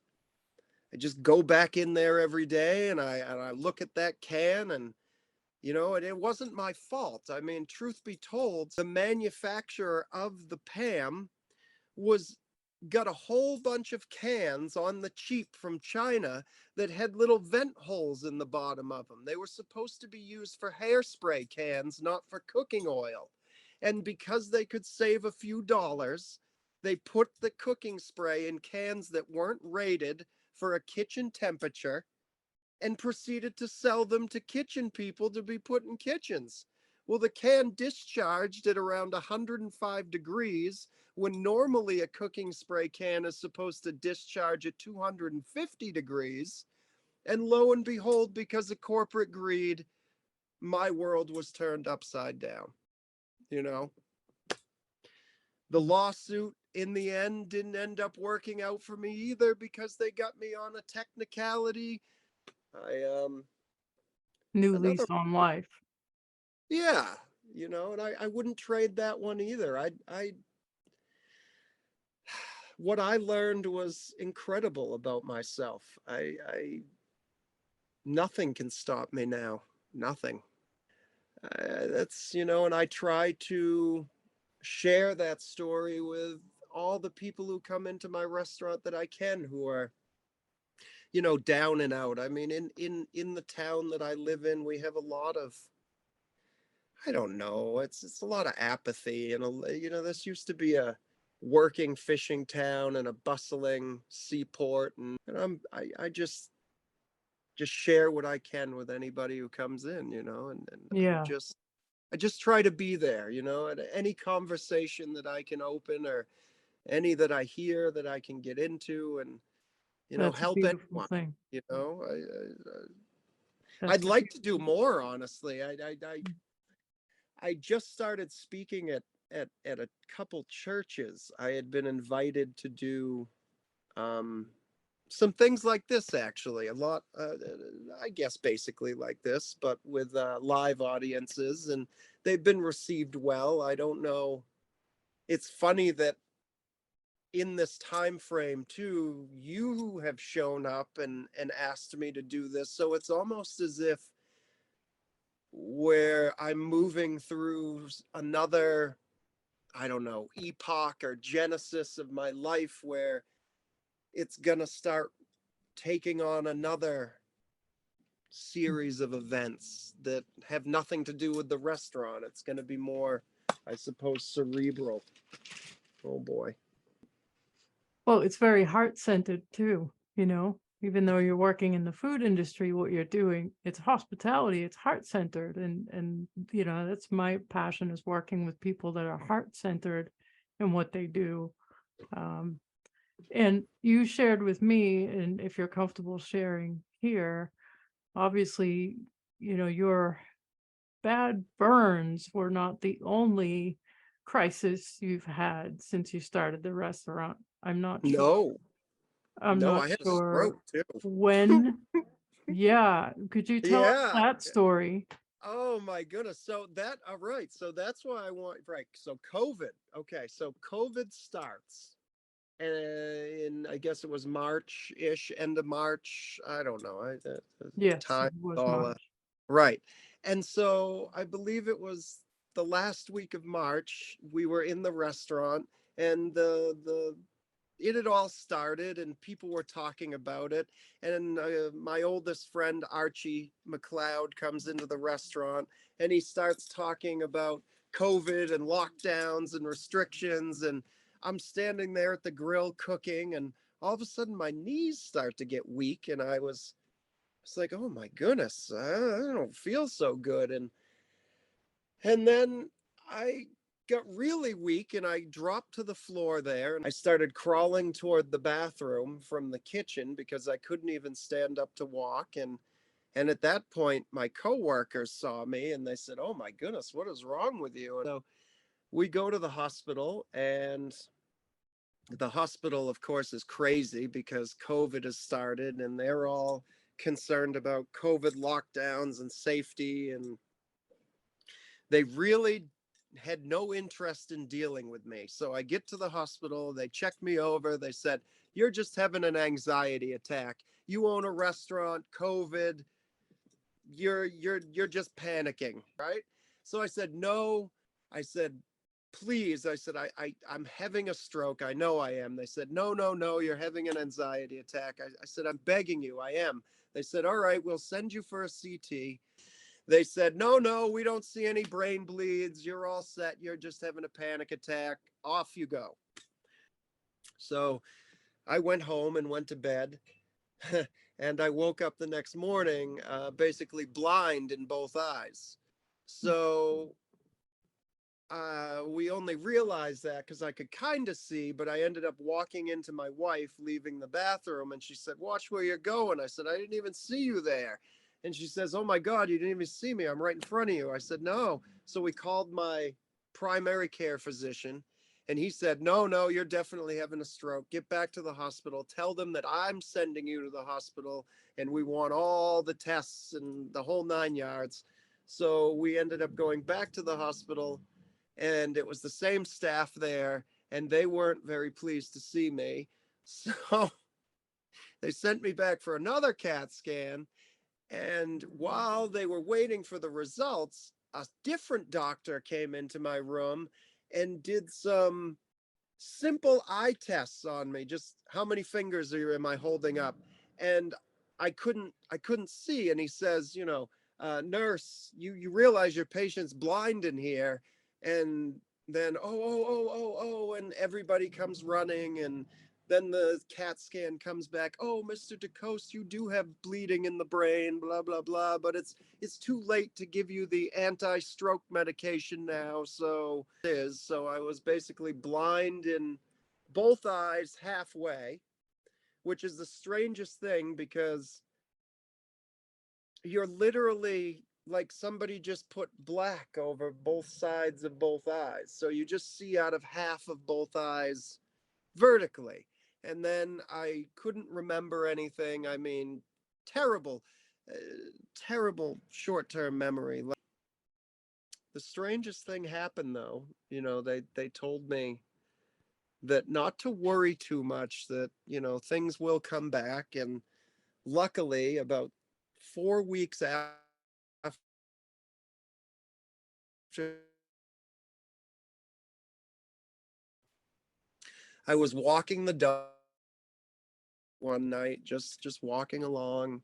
A: go back in there every day, and I look at that can, and and it wasn't my fault. I mean, truth be told, the manufacturer of the Pam was got a whole bunch of cans on the cheap from China that had little vent holes in the bottom of them. They were supposed to be used for hairspray cans, not for cooking oil. And because they could save a few dollars, they put the cooking spray in cans that weren't rated for a kitchen temperature and proceeded to sell them to kitchen people to be put in kitchens. Well, the can discharged at around 105 degrees when normally a cooking spray can is supposed to discharge at 250 degrees. And lo and behold, because of corporate greed, my world was turned upside down. You know, the lawsuit in the end didn't end up working out for me either because they got me on a technicality. I
B: New
A: another
B: lease on life.
A: Yeah, and I wouldn't trade that one either. I what I learned was incredible about myself. I nothing can stop me now. Nothing. And I try to share that story with all the people who come into my restaurant that I can, who are, down and out. I mean, in the town that I live in, we have a lot of I don't know. It's a lot of apathy, and this used to be a working fishing town and a bustling seaport, and I just share what I can with anybody who comes in, and
B: Yeah,
A: I just try to be there, at any conversation that I can open, or any that I hear that I can get into, and
B: that's a
A: help
B: beautiful
A: anyone.
B: thing.
A: I'd
B: That's a
A: like to do
B: beautiful
A: more, honestly. I just started speaking at a couple churches. I had been invited to do um, some things like this, actually. A lot, I guess, basically like this, but with live audiences, and they've been received well. I don't know. It's funny that in this time frame too, you have shown up and asked me to do this. So it's almost as if where I'm moving through another, I don't know, epoch or genesis of my life, where it's gonna start taking on another series of events that have nothing to do with the restaurant. It's gonna be more, I suppose, cerebral. Oh boy.
B: Well, it's very heart-centered too, even though you're working in the food industry, what you're doing, it's hospitality, it's heart-centered. And that's my passion, is working with people that are heart-centered in what they do. Um, and you shared with me, and if you're comfortable sharing here, obviously, your bad burns were not the only crisis you've had since you started the restaurant. I'm not sure.
A: No,
B: I'm
A: no,
B: not
A: I had a
B: sure
A: stroke too.
B: when. Yeah, could you tell us
A: Yeah.
B: that story?
A: Oh my goodness. So that, all right. So that's why I want, right. So COVID. Okay. So COVID starts. And I guess it was March-ish, end of March. I don't know. The
B: Yes,
A: time
B: it was
A: all
B: March.
A: right. And so I believe it was the last week of March. We were in the restaurant, and the it had all started, and people were talking about it. And my oldest friend, Archie McLeod, comes into the restaurant, and he starts talking about COVID and lockdowns and restrictions. And I'm standing there at the grill cooking, and all of a sudden my knees start to get weak. And it's like, oh my goodness, I don't feel so good. And then I got really weak, and I dropped to the floor there, and I started crawling toward the bathroom from the kitchen because I couldn't even stand up to walk. And at that point, my coworkers saw me, and they said, "Oh my goodness, what is wrong with you?" And so we go to the hospital, and the hospital, of course, is crazy because COVID has started, and they're all concerned about COVID lockdowns and safety, and they really had no interest in dealing with me. So I get to the hospital, they check me over, they said, "You're just having an anxiety attack. You own a restaurant, COVID, you're just panicking, right?" So I said, "No." I said, "Please." I said, I'm having a stroke. I know I am." They said, "No, no, no, you're having an anxiety attack." I said, "I'm begging you, I am." They said, "All right, we'll send you for a CT." They said, "No, no, we don't see any brain bleeds. You're all set. You're just having a panic attack. Off you go." So I went home and went to bed. And I woke up the next morning, basically blind in both eyes. So we only realized that because I could kind of see, but I ended up walking into my wife leaving the bathroom, and she said, "Watch where you're going." I said, "I didn't even see you there." And she says, "Oh my God, you didn't even see me. I'm right in front of you." I said, "No." So we called my primary care physician, and he said, "No, no, you're definitely having a stroke. Get back to the hospital. Tell them that I'm sending you to the hospital, and we want all the tests and the whole 9 yards." So we ended up going back to the hospital, and it was the same staff there, and they weren't very pleased to see me. So they sent me back for another CAT scan. And while they were waiting for the results, a different doctor came into my room and did some simple eye tests on me. Just how many fingers am I holding up? And I couldn't see. And he says, nurse, you realize your patient's blind in here. And then, and everybody comes running. And then the CAT scan comes back. Oh, Mr. DeCoste, you do have bleeding in the brain, blah, blah, blah. But it's too late to give you the anti-stroke medication now. So I was basically blind in both eyes halfway, which is the strangest thing because you're literally like somebody just put black over both sides of both eyes. So you just see out of half of both eyes vertically. And then I couldn't remember anything. I mean, terrible, uh, terrible short-term memory. The strangest thing happened though. They told me that not to worry too much, that, things will come back. And luckily, about 4 weeks after I was walking the dog one night, just walking along,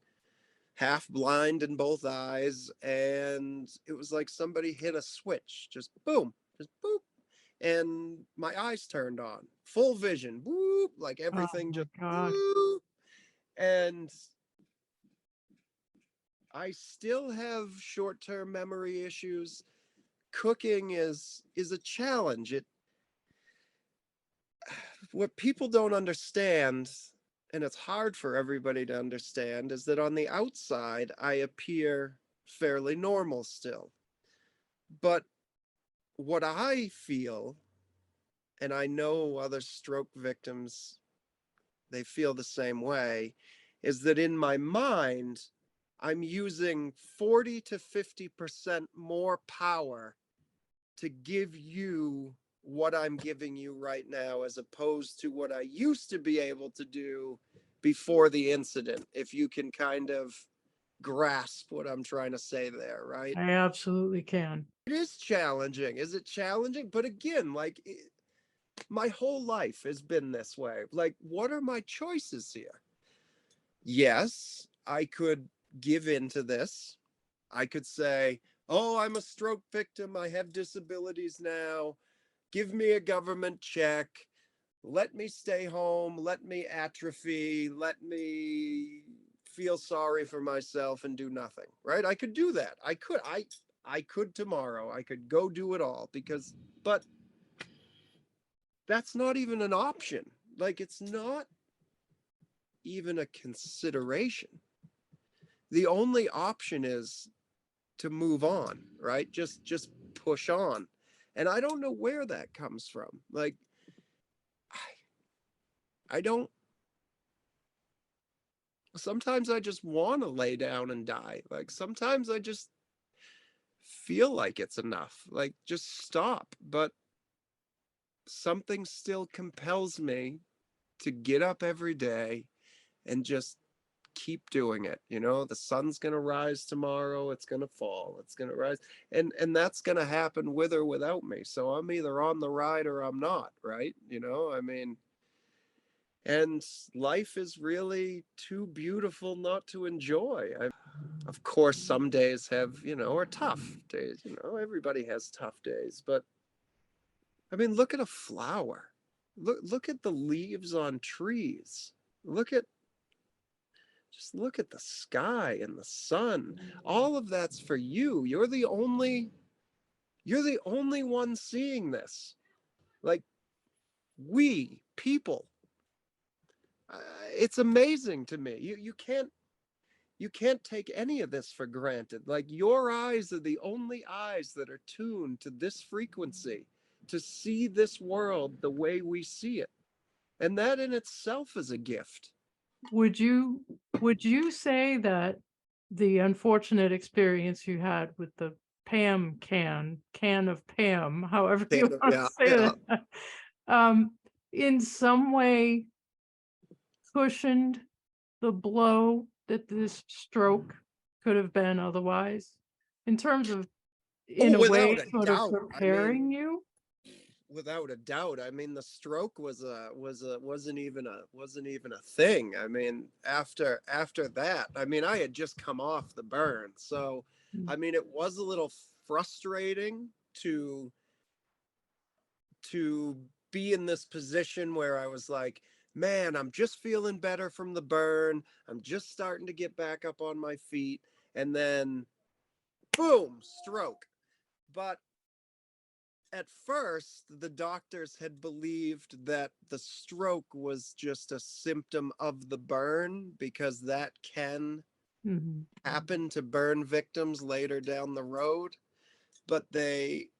A: half blind in both eyes, and it was like somebody hit a switch, just boom, just boop, and my eyes turned on, full vision, boop, like
B: Oh
A: everything
B: my
A: just
B: God.
A: boop, and I still have short-term memory issues. Cooking is a challenge. What people don't understand, and it's hard for everybody to understand, is that on the outside I appear fairly normal still. But what I feel, and I know other stroke victims, they feel the same way, is that in my mind, I'm using 40 to 50% more power to give you what I'm giving you right now, as opposed to what I used to be able to do before the incident, if you can kind of grasp what I'm trying to say there, right?
B: I absolutely can.
A: It is challenging. Is it challenging? But again, like my whole life has been this way. Like, what are my choices here? Yes, I could give in to this. I could say, oh, I'm a stroke victim. I have disabilities now. Give me a government check. Let me stay home. Let me atrophy. Let me feel sorry for myself and do nothing. Right? I could do that. I could tomorrow. I could go do it all but that's not even an option. Like, it's not even a consideration. The only option is to move on, right? Just push on. And I don't know where that comes from. Like, I don't, sometimes I just want to lay down and die. Like, sometimes I just feel like it's enough. Like, just stop. But something still compels me to get up every day and just keep doing it. The sun's going to rise tomorrow, it's going to fall, it's going to rise, and that's going to happen with or without me. So I'm either on the ride or I'm not, right? I mean, and life is really too beautiful not to enjoy. Of course, some days are tough days. Everybody has tough days, but I mean, look at a flower. Look at the leaves on trees. Look at Just look at the sky and the sun. All of that's for you. You're the only one seeing this. Like, we people. It's amazing to me. You can't take any of this for granted. Like, your eyes are the only eyes that are tuned to this frequency, to see this world the way we see it. And that in itself is a gift.
B: Would you say that the unfortunate experience you had with the Pam can of Pam, however you want to
A: Yeah,
B: say
A: yeah.
B: that, um, in some way cushioned the blow that this stroke could have been otherwise, in terms of, in
A: Oh,
B: a way,
A: without a
B: sort of
A: doubt. I mean,
B: preparing you?
A: without a doubt. I mean, the stroke wasn't even a thing. I mean, after that, I mean, I had just come off the burn, so
B: Mm.
A: I mean, it was a little frustrating to be in this position where I was like, man, I'm just feeling better from the burn. I'm just starting to get back up on my feet. And then, boom, stroke. But at first, the doctors had believed that the stroke was just a symptom of the burn because that can
B: Mhm.
A: happen to burn victims later down the road. But they,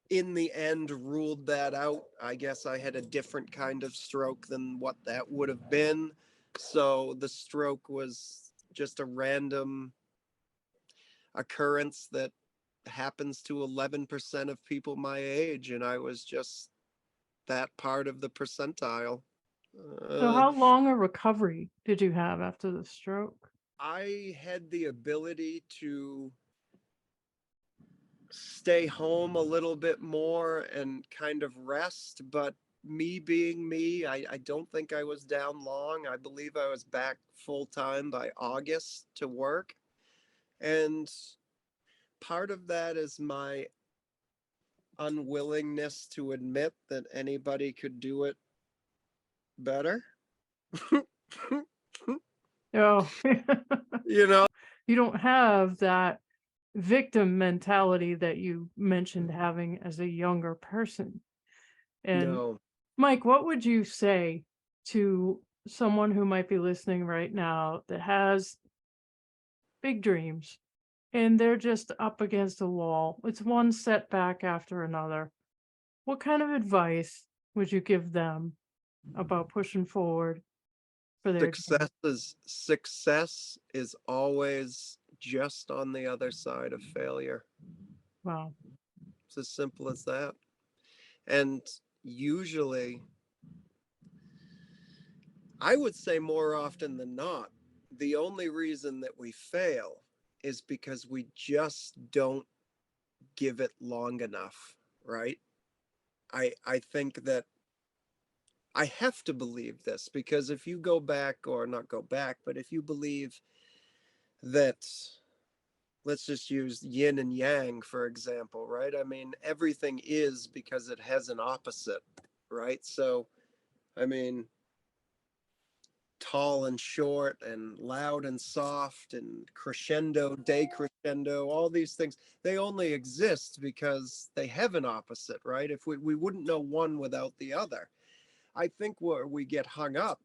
A: in the end, ruled that out. I guess I had a different kind of stroke than what that would have been. So the stroke was just a random occurrence that happens to 11% of people my age. And I was just that part of the percentile.
B: So
A: Uh,
B: how long a recovery did you have after the stroke?
A: I had the ability to stay home a little bit more and kind of rest, but me being me, I don't think I was down long. I believe I was back full time by August to work. And part of that is my unwillingness to admit that anybody could do it better.
B: Oh,
A: You know?
B: you don't have that victim mentality that you mentioned having as a younger person. And
A: No.
B: Mike, what would you say to someone who might be listening right now that has big dreams and they're just up against a wall? It's one setback after another. What kind of advice would you give them about pushing forward for their dreams?
A: Success is always just on the other side of failure.
B: Wow.
A: It's as simple as that. And usually, I would say more often than not, the only reason that we fail is because we just don't give it long enough, right? I think that I have to believe this because if you go back, or not go back, but if you believe that, let's just use yin and yang, for example, right? I mean, everything is because it has an opposite, right? So, I mean, tall and short and loud and soft and crescendo, decrescendo, all these things, they only exist because they have an opposite, right? If we wouldn't know one without the other. I think where we get hung up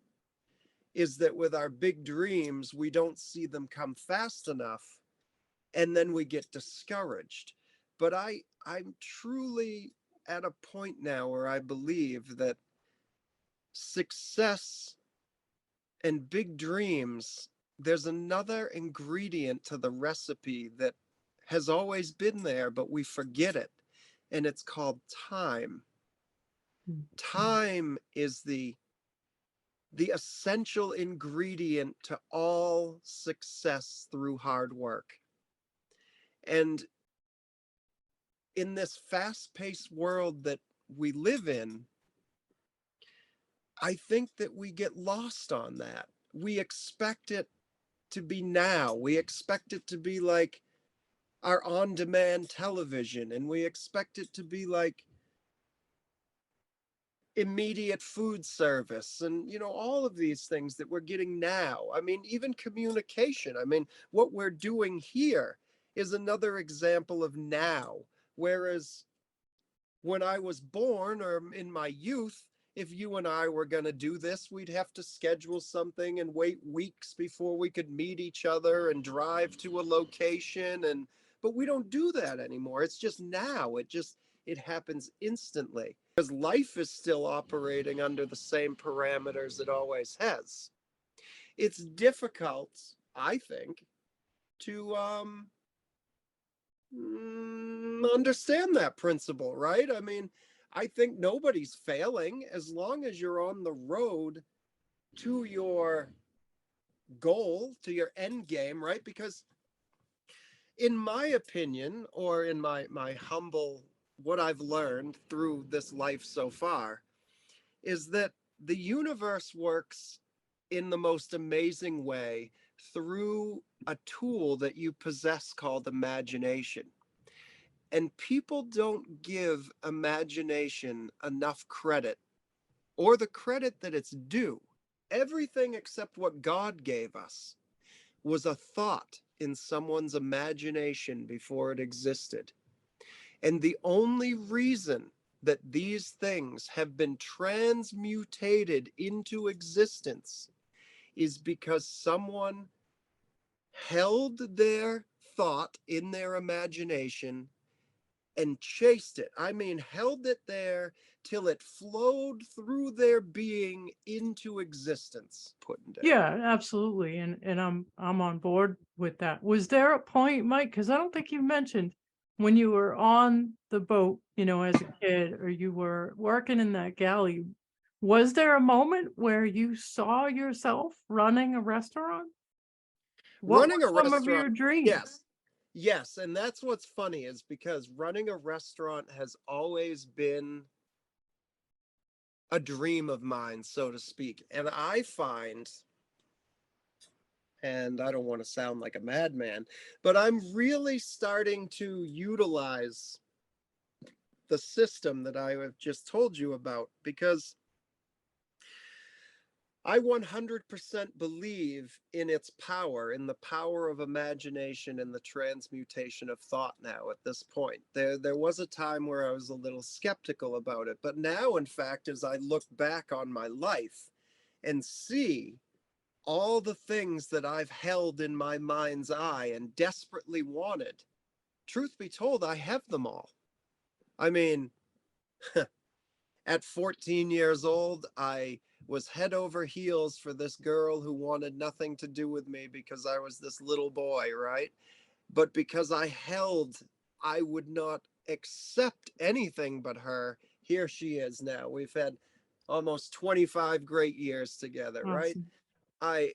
A: is that with our big dreams, we don't see them come fast enough and then we get discouraged. But I'm truly at a point now where I believe that success and big dreams, there's another ingredient to the recipe that has always been there, but we forget it. And it's called time.
B: Mm.
A: Time is the essential ingredient to all success through hard work. And in this fast-paced world that we live in, I think that we get lost on that. We expect it to be now. We expect it to be like our on-demand television, and we expect it to be like immediate food service and all of these things that we're getting now. I mean, even communication. I mean, what we're doing here is another example of now. Whereas when I was born or in my youth, if you and I were going to do this, we'd have to schedule something and wait weeks before we could meet each other and drive to a location. But we don't do that anymore. It's just now. It happens instantly because life is still operating under the same parameters it always has. It's difficult, I think, to understand that principle, right? I mean, I think nobody's failing as long as you're on the road to your goal, to your end game, right? Because in my opinion, or in my humble, what I've learned through this life so far, is that the universe works in the most amazing way through a tool that you possess called imagination. And people don't give imagination enough credit, or the credit that it's due. Everything except what God gave us was a thought in someone's imagination before it existed. And the only reason that these things have been transmutated into existence is because someone held their thought in their imagination and chased it. I mean, held it there till it flowed through their being into existence. Putting down.
B: Yeah, absolutely. And I'm on board with that. Was there a point, Mike, because I don't think you mentioned when you were on the boat, as a kid, or you were working in that galley, was there a moment where you saw yourself running a restaurant? What
A: Running
B: were
A: a
B: some of
A: restaurant,
B: your dreams?
A: yes. Yes, and that's what's funny is because running a restaurant has always been a dream of mine, so to speak. And I find, and I don't want to sound like a madman, but I'm really starting to utilize the system that I have just told you about because I 100% believe in its power, in the power of imagination and the transmutation of thought now at this point. There was a time where I was a little skeptical about it, but now, in fact, as I look back on my life and see all the things that I've held in my mind's eye and desperately wanted, truth be told, I have them all. I mean, at 14 years old, I was head over heels for this girl who wanted nothing to do with me because I was this little boy, right? But because I would not accept anything but her. Here she is now. We've had almost 25 great years together, right?
B: Awesome.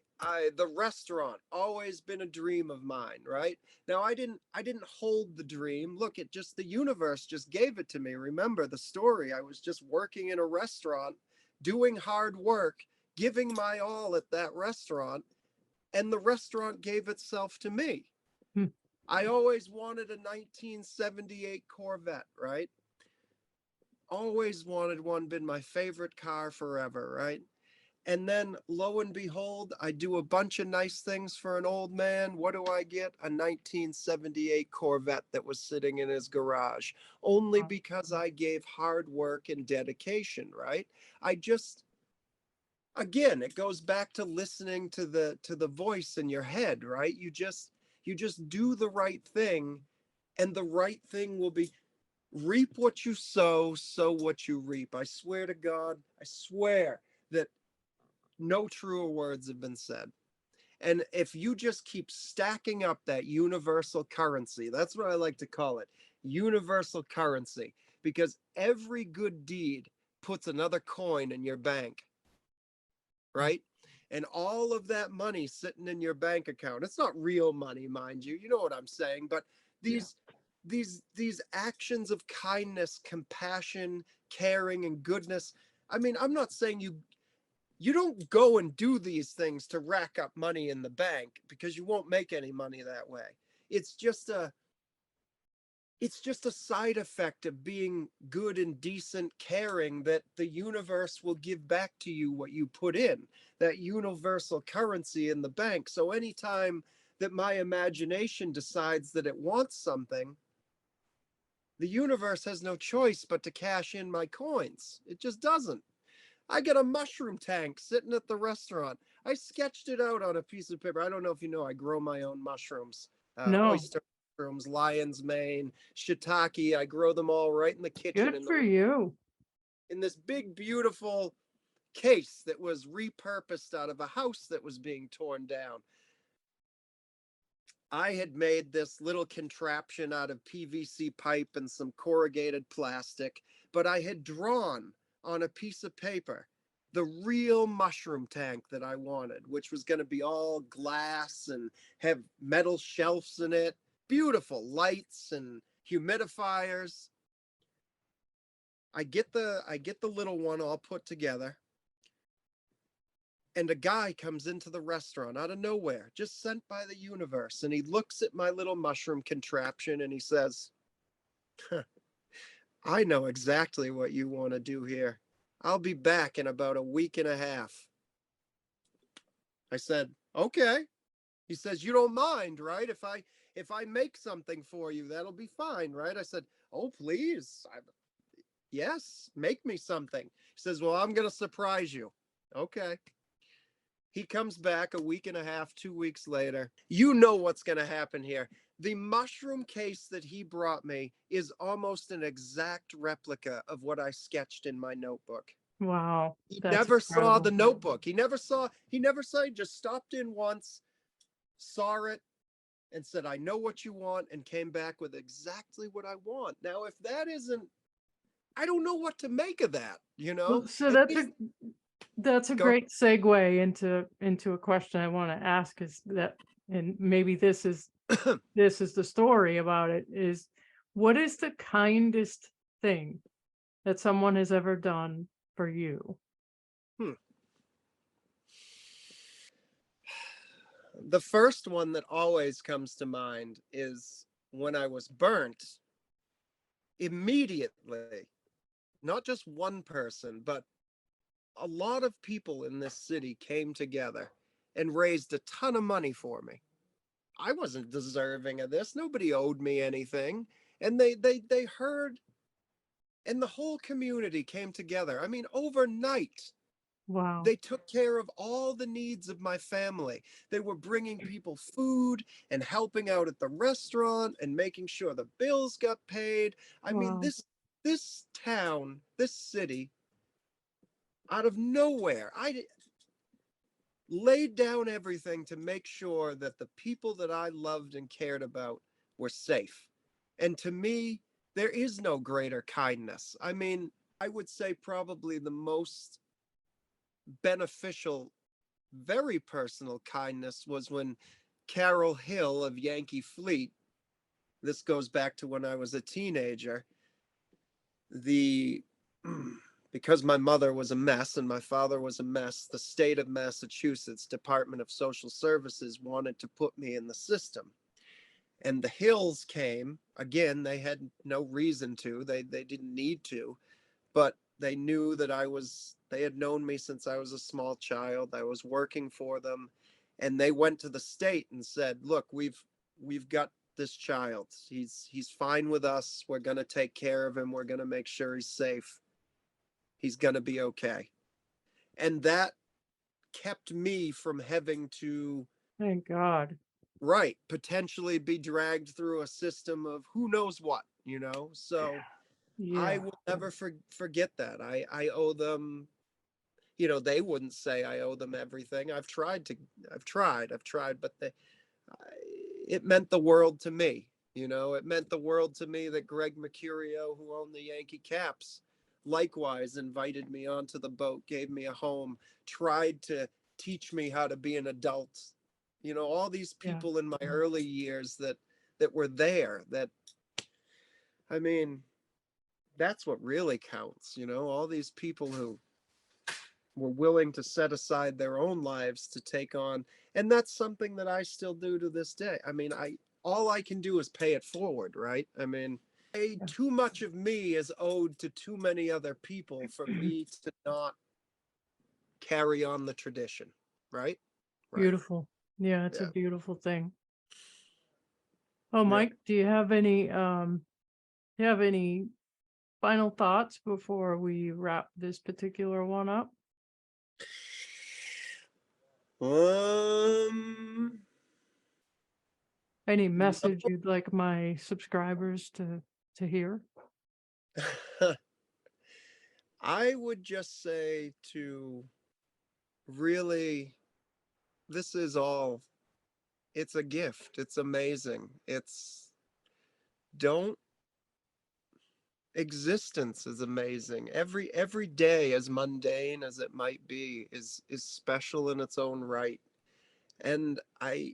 A: The restaurant always been a dream of mine, right? Now I didn't hold the dream. Look, it just, the universe just gave it to me. Remember the story. I was just working in a restaurant, doing hard work, giving my all at that restaurant, and the restaurant gave itself to me.
B: Hmm.
A: I always wanted a 1978 Corvette, right? Always wanted one, been my favorite car forever, right? And then lo and behold, I do a bunch of nice things for an old man. What do I get? A 1978 Corvette that was sitting in his garage, only because I gave hard work and dedication, right? I just, again, it goes back to listening to the voice in your head, right? You just do the right thing, and the right thing will be, reap what you sow what you reap. I swear to God, I swear that no truer words have been said. And if you just keep stacking up that universal currency, that's what I like to call it, universal currency, because every good deed puts another coin in your bank, right? And all of that money sitting in your bank account, it's not real money, mind you. You know what I'm saying? But
B: Yeah.
A: these actions of kindness, compassion, caring, and goodness. I mean, I'm not saying you don't go and do these things to rack up money in the bank, because you won't make any money that way. It's just a it's just a side effect of being good and decent, caring, that the universe will give back to you what you put in, that universal currency in the bank. So anytime that my imagination decides that it wants something, the universe has no choice but to cash in my coins. It just doesn't. I got a mushroom tank sitting at the restaurant. I sketched it out on a piece of paper. I don't know if you know, I grow my own mushrooms,
B: No,
A: oyster mushrooms, lion's mane, shiitake. I grow them all right in the kitchen
B: good
A: in
B: for
A: the
B: you.
A: in this big beautiful case that was repurposed out of a house that was being torn down. I had made this little contraption out of PVC pipe and some corrugated plastic, but I had drawn on a piece of paper the real mushroom tank that I wanted, which was going to be all glass and have metal shelves in it, beautiful lights and humidifiers. I get the little one all put together, and a guy comes into the restaurant out of nowhere, just sent by the universe, and he looks at my little mushroom contraption and he says, huh, I know exactly what you want to do here. I'll be back in about a week and a half. I said, okay. He says, you don't mind, right? If I make something for you, that'll be fine, right? I said, oh, please. Yes, make me something. He says, well, I'm going to surprise you. Okay. He comes back a week and a half, 2 weeks later. You know what's going to happen here. The mushroom case that he brought me is almost an exact replica of what I sketched in my notebook.
B: Wow.
A: He
B: That's
A: never saw
B: incredible.
A: the notebook. He never saw, he just stopped in once, saw it, and said, I know what you want, and came back with exactly what I want. Now, if that isn't, I don't know what to make of that, you know?
B: Well, so
A: And
B: that's a
A: go,
B: great segue into a question I want to ask is that, and maybe this is the story about it, is what is the kindest thing that someone has ever done for you?
A: hmm. The first one that always comes to mind is when I was burnt. Immediately, not just one person, but a lot of people in this city came together and raised a ton of money for me. I wasn't deserving of this. Nobody owed me anything. And they heard, and the whole community came together. I mean, overnight,
B: Wow.
A: they took care of all the needs of my family. They were bringing people food and helping out at the restaurant and making sure the bills got paid. I mean,
B: Wow.
A: this town, this city, out of nowhere, I laid down everything to make sure that the people that I loved and cared about were safe. And to me, there is no greater kindness. I mean, I would say probably the most beneficial, very personal kindness was when Carol Hill of Yankee Fleet, this goes back to when I was a teenager, the because my mother was a mess and my father was a mess, the state of Massachusetts Department of Social Services wanted to put me in the system. And the Hills came, again, they had no reason to, they didn't need to, but they knew that they had known me since I was a small child. I was working for them, and they went to the state and said, look, we've got this child. He's fine with us. We're going to take care of him. We're going to make sure he's safe. He's going to be okay. And that kept me from having to,
B: Thank God.
A: right, potentially be dragged through a system of who knows what, you know? So I
B: Yeah.
A: will never forget that. I owe them, you know, they wouldn't say I owe them everything. I've tried, but it meant the world to me. You know, it meant the world to me that Greg Mercurio, who owned the Yankee Caps, likewise invited me onto the boat, gave me a home, tried to teach me how to be an adult. You know, all these
B: Yeah.
A: people in my early years that were there, that, I mean, that's what really counts, you know, all these people who were willing to set aside their own lives to take on, and that's something that I still do to this day. I mean, I all I can do is pay it forward, right? I mean, too much of me is owed to too many other people for me to not carry on the tradition, right? Right.
B: Beautiful. Yeah, it's a
A: Yeah.
B: beautiful thing. Oh,
A: Yeah.
B: Mike, do you have any final thoughts before we wrap this particular one up?
A: Um
B: Any message you'd like my subscribers to hear?
A: I would just say to really, this is all, it's a gift. It's amazing. It's, don't, existence is amazing. Every day, as mundane as it might be, is special in its own right. And I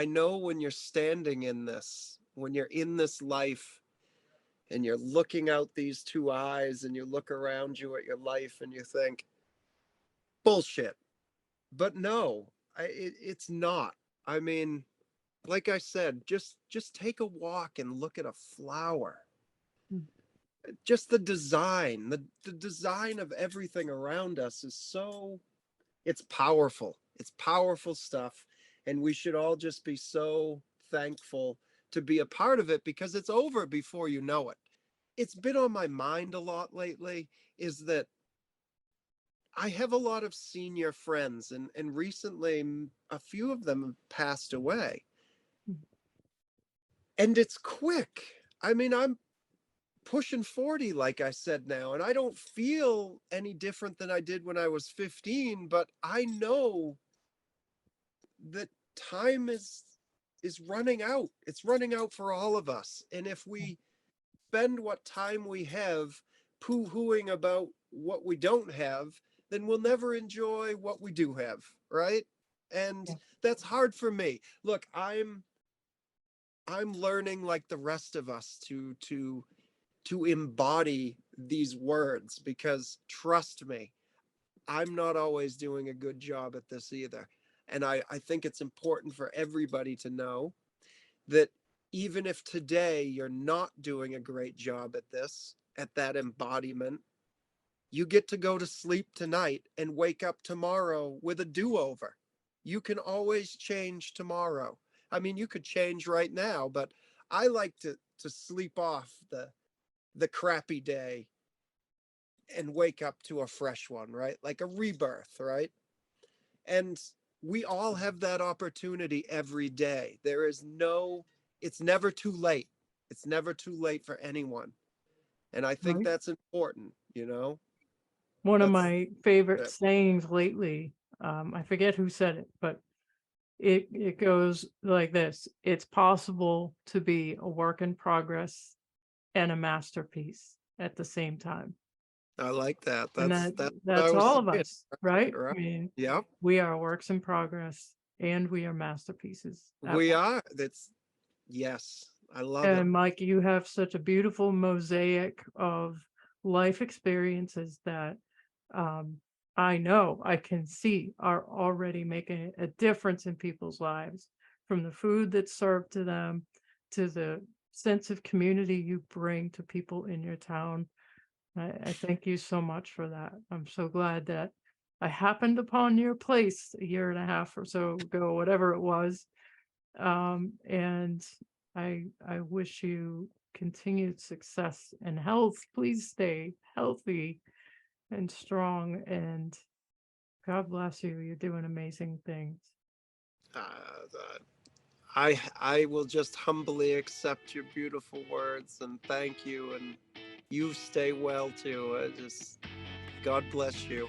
A: know when you're standing in this, when you're in this life and you're looking out these two eyes and you look around you at your life and you think, bullshit. But no, it's not. I mean, like I said, just take a walk and look at a flower.
B: Mm.
A: Just the design, the design of everything around us is so, it's powerful. It's powerful stuff. And we should all just be so thankful to be a part of it because it's over before you know it. It's been on my mind a lot lately is that I have a lot of senior friends, and recently a few of them have passed away.
B: Mm.
A: And it's quick. I mean, I'm pushing 40, like I said now, and I don't feel any different than I did when I was 15, but I know that time is running out. It's running out for all of us. And if we spend what time we have poo-hooing about what we don't have, then we'll never enjoy what we do have, right? And
B: Yeah.
A: that's hard for me. Look, I'm learning like the rest of us to embody these words because trust me, I'm not always doing a good job at this either. And I think it's important for everybody to know that even if today you're not doing a great job at this, at that embodiment, you get to go to sleep tonight and wake up tomorrow with a do-over. You can always change tomorrow. I mean, you could change right now, but I like to sleep off the crappy day and wake up to a fresh one, right? Like a rebirth, right? And we all have that opportunity every day. There is no, it's never too late. It's never too late for anyone. And I think
B: Right.
A: that's important, you know?
B: One of
A: That's
B: my favorite
A: it.
B: sayings lately, I forget who said it, but it goes like this: "It's possible to be a work in progress and a masterpiece at the same time."
A: I like that.
B: And
A: That's what I
B: that's
A: was
B: all of
A: saying,
B: us, right? I
A: right?
B: mean,
A: Yep.
B: we are works in progress and we are masterpieces at
A: We
B: once.
A: are. That's yes. I love it.
B: And Mike, you have such a beautiful mosaic of life experiences that um, I know I can see are already making a difference in people's lives, from the food that's served to them to the sense of community you bring to people in your town. I thank you so much for that. I'm so glad that I happened upon your place a year and a half or so ago, whatever it was. And I wish you continued success and health. Please stay healthy and strong, and God bless you. You're doing amazing things.
A: Uh, I will just humbly accept your beautiful words and thank you, and you stay well too. Just God bless you.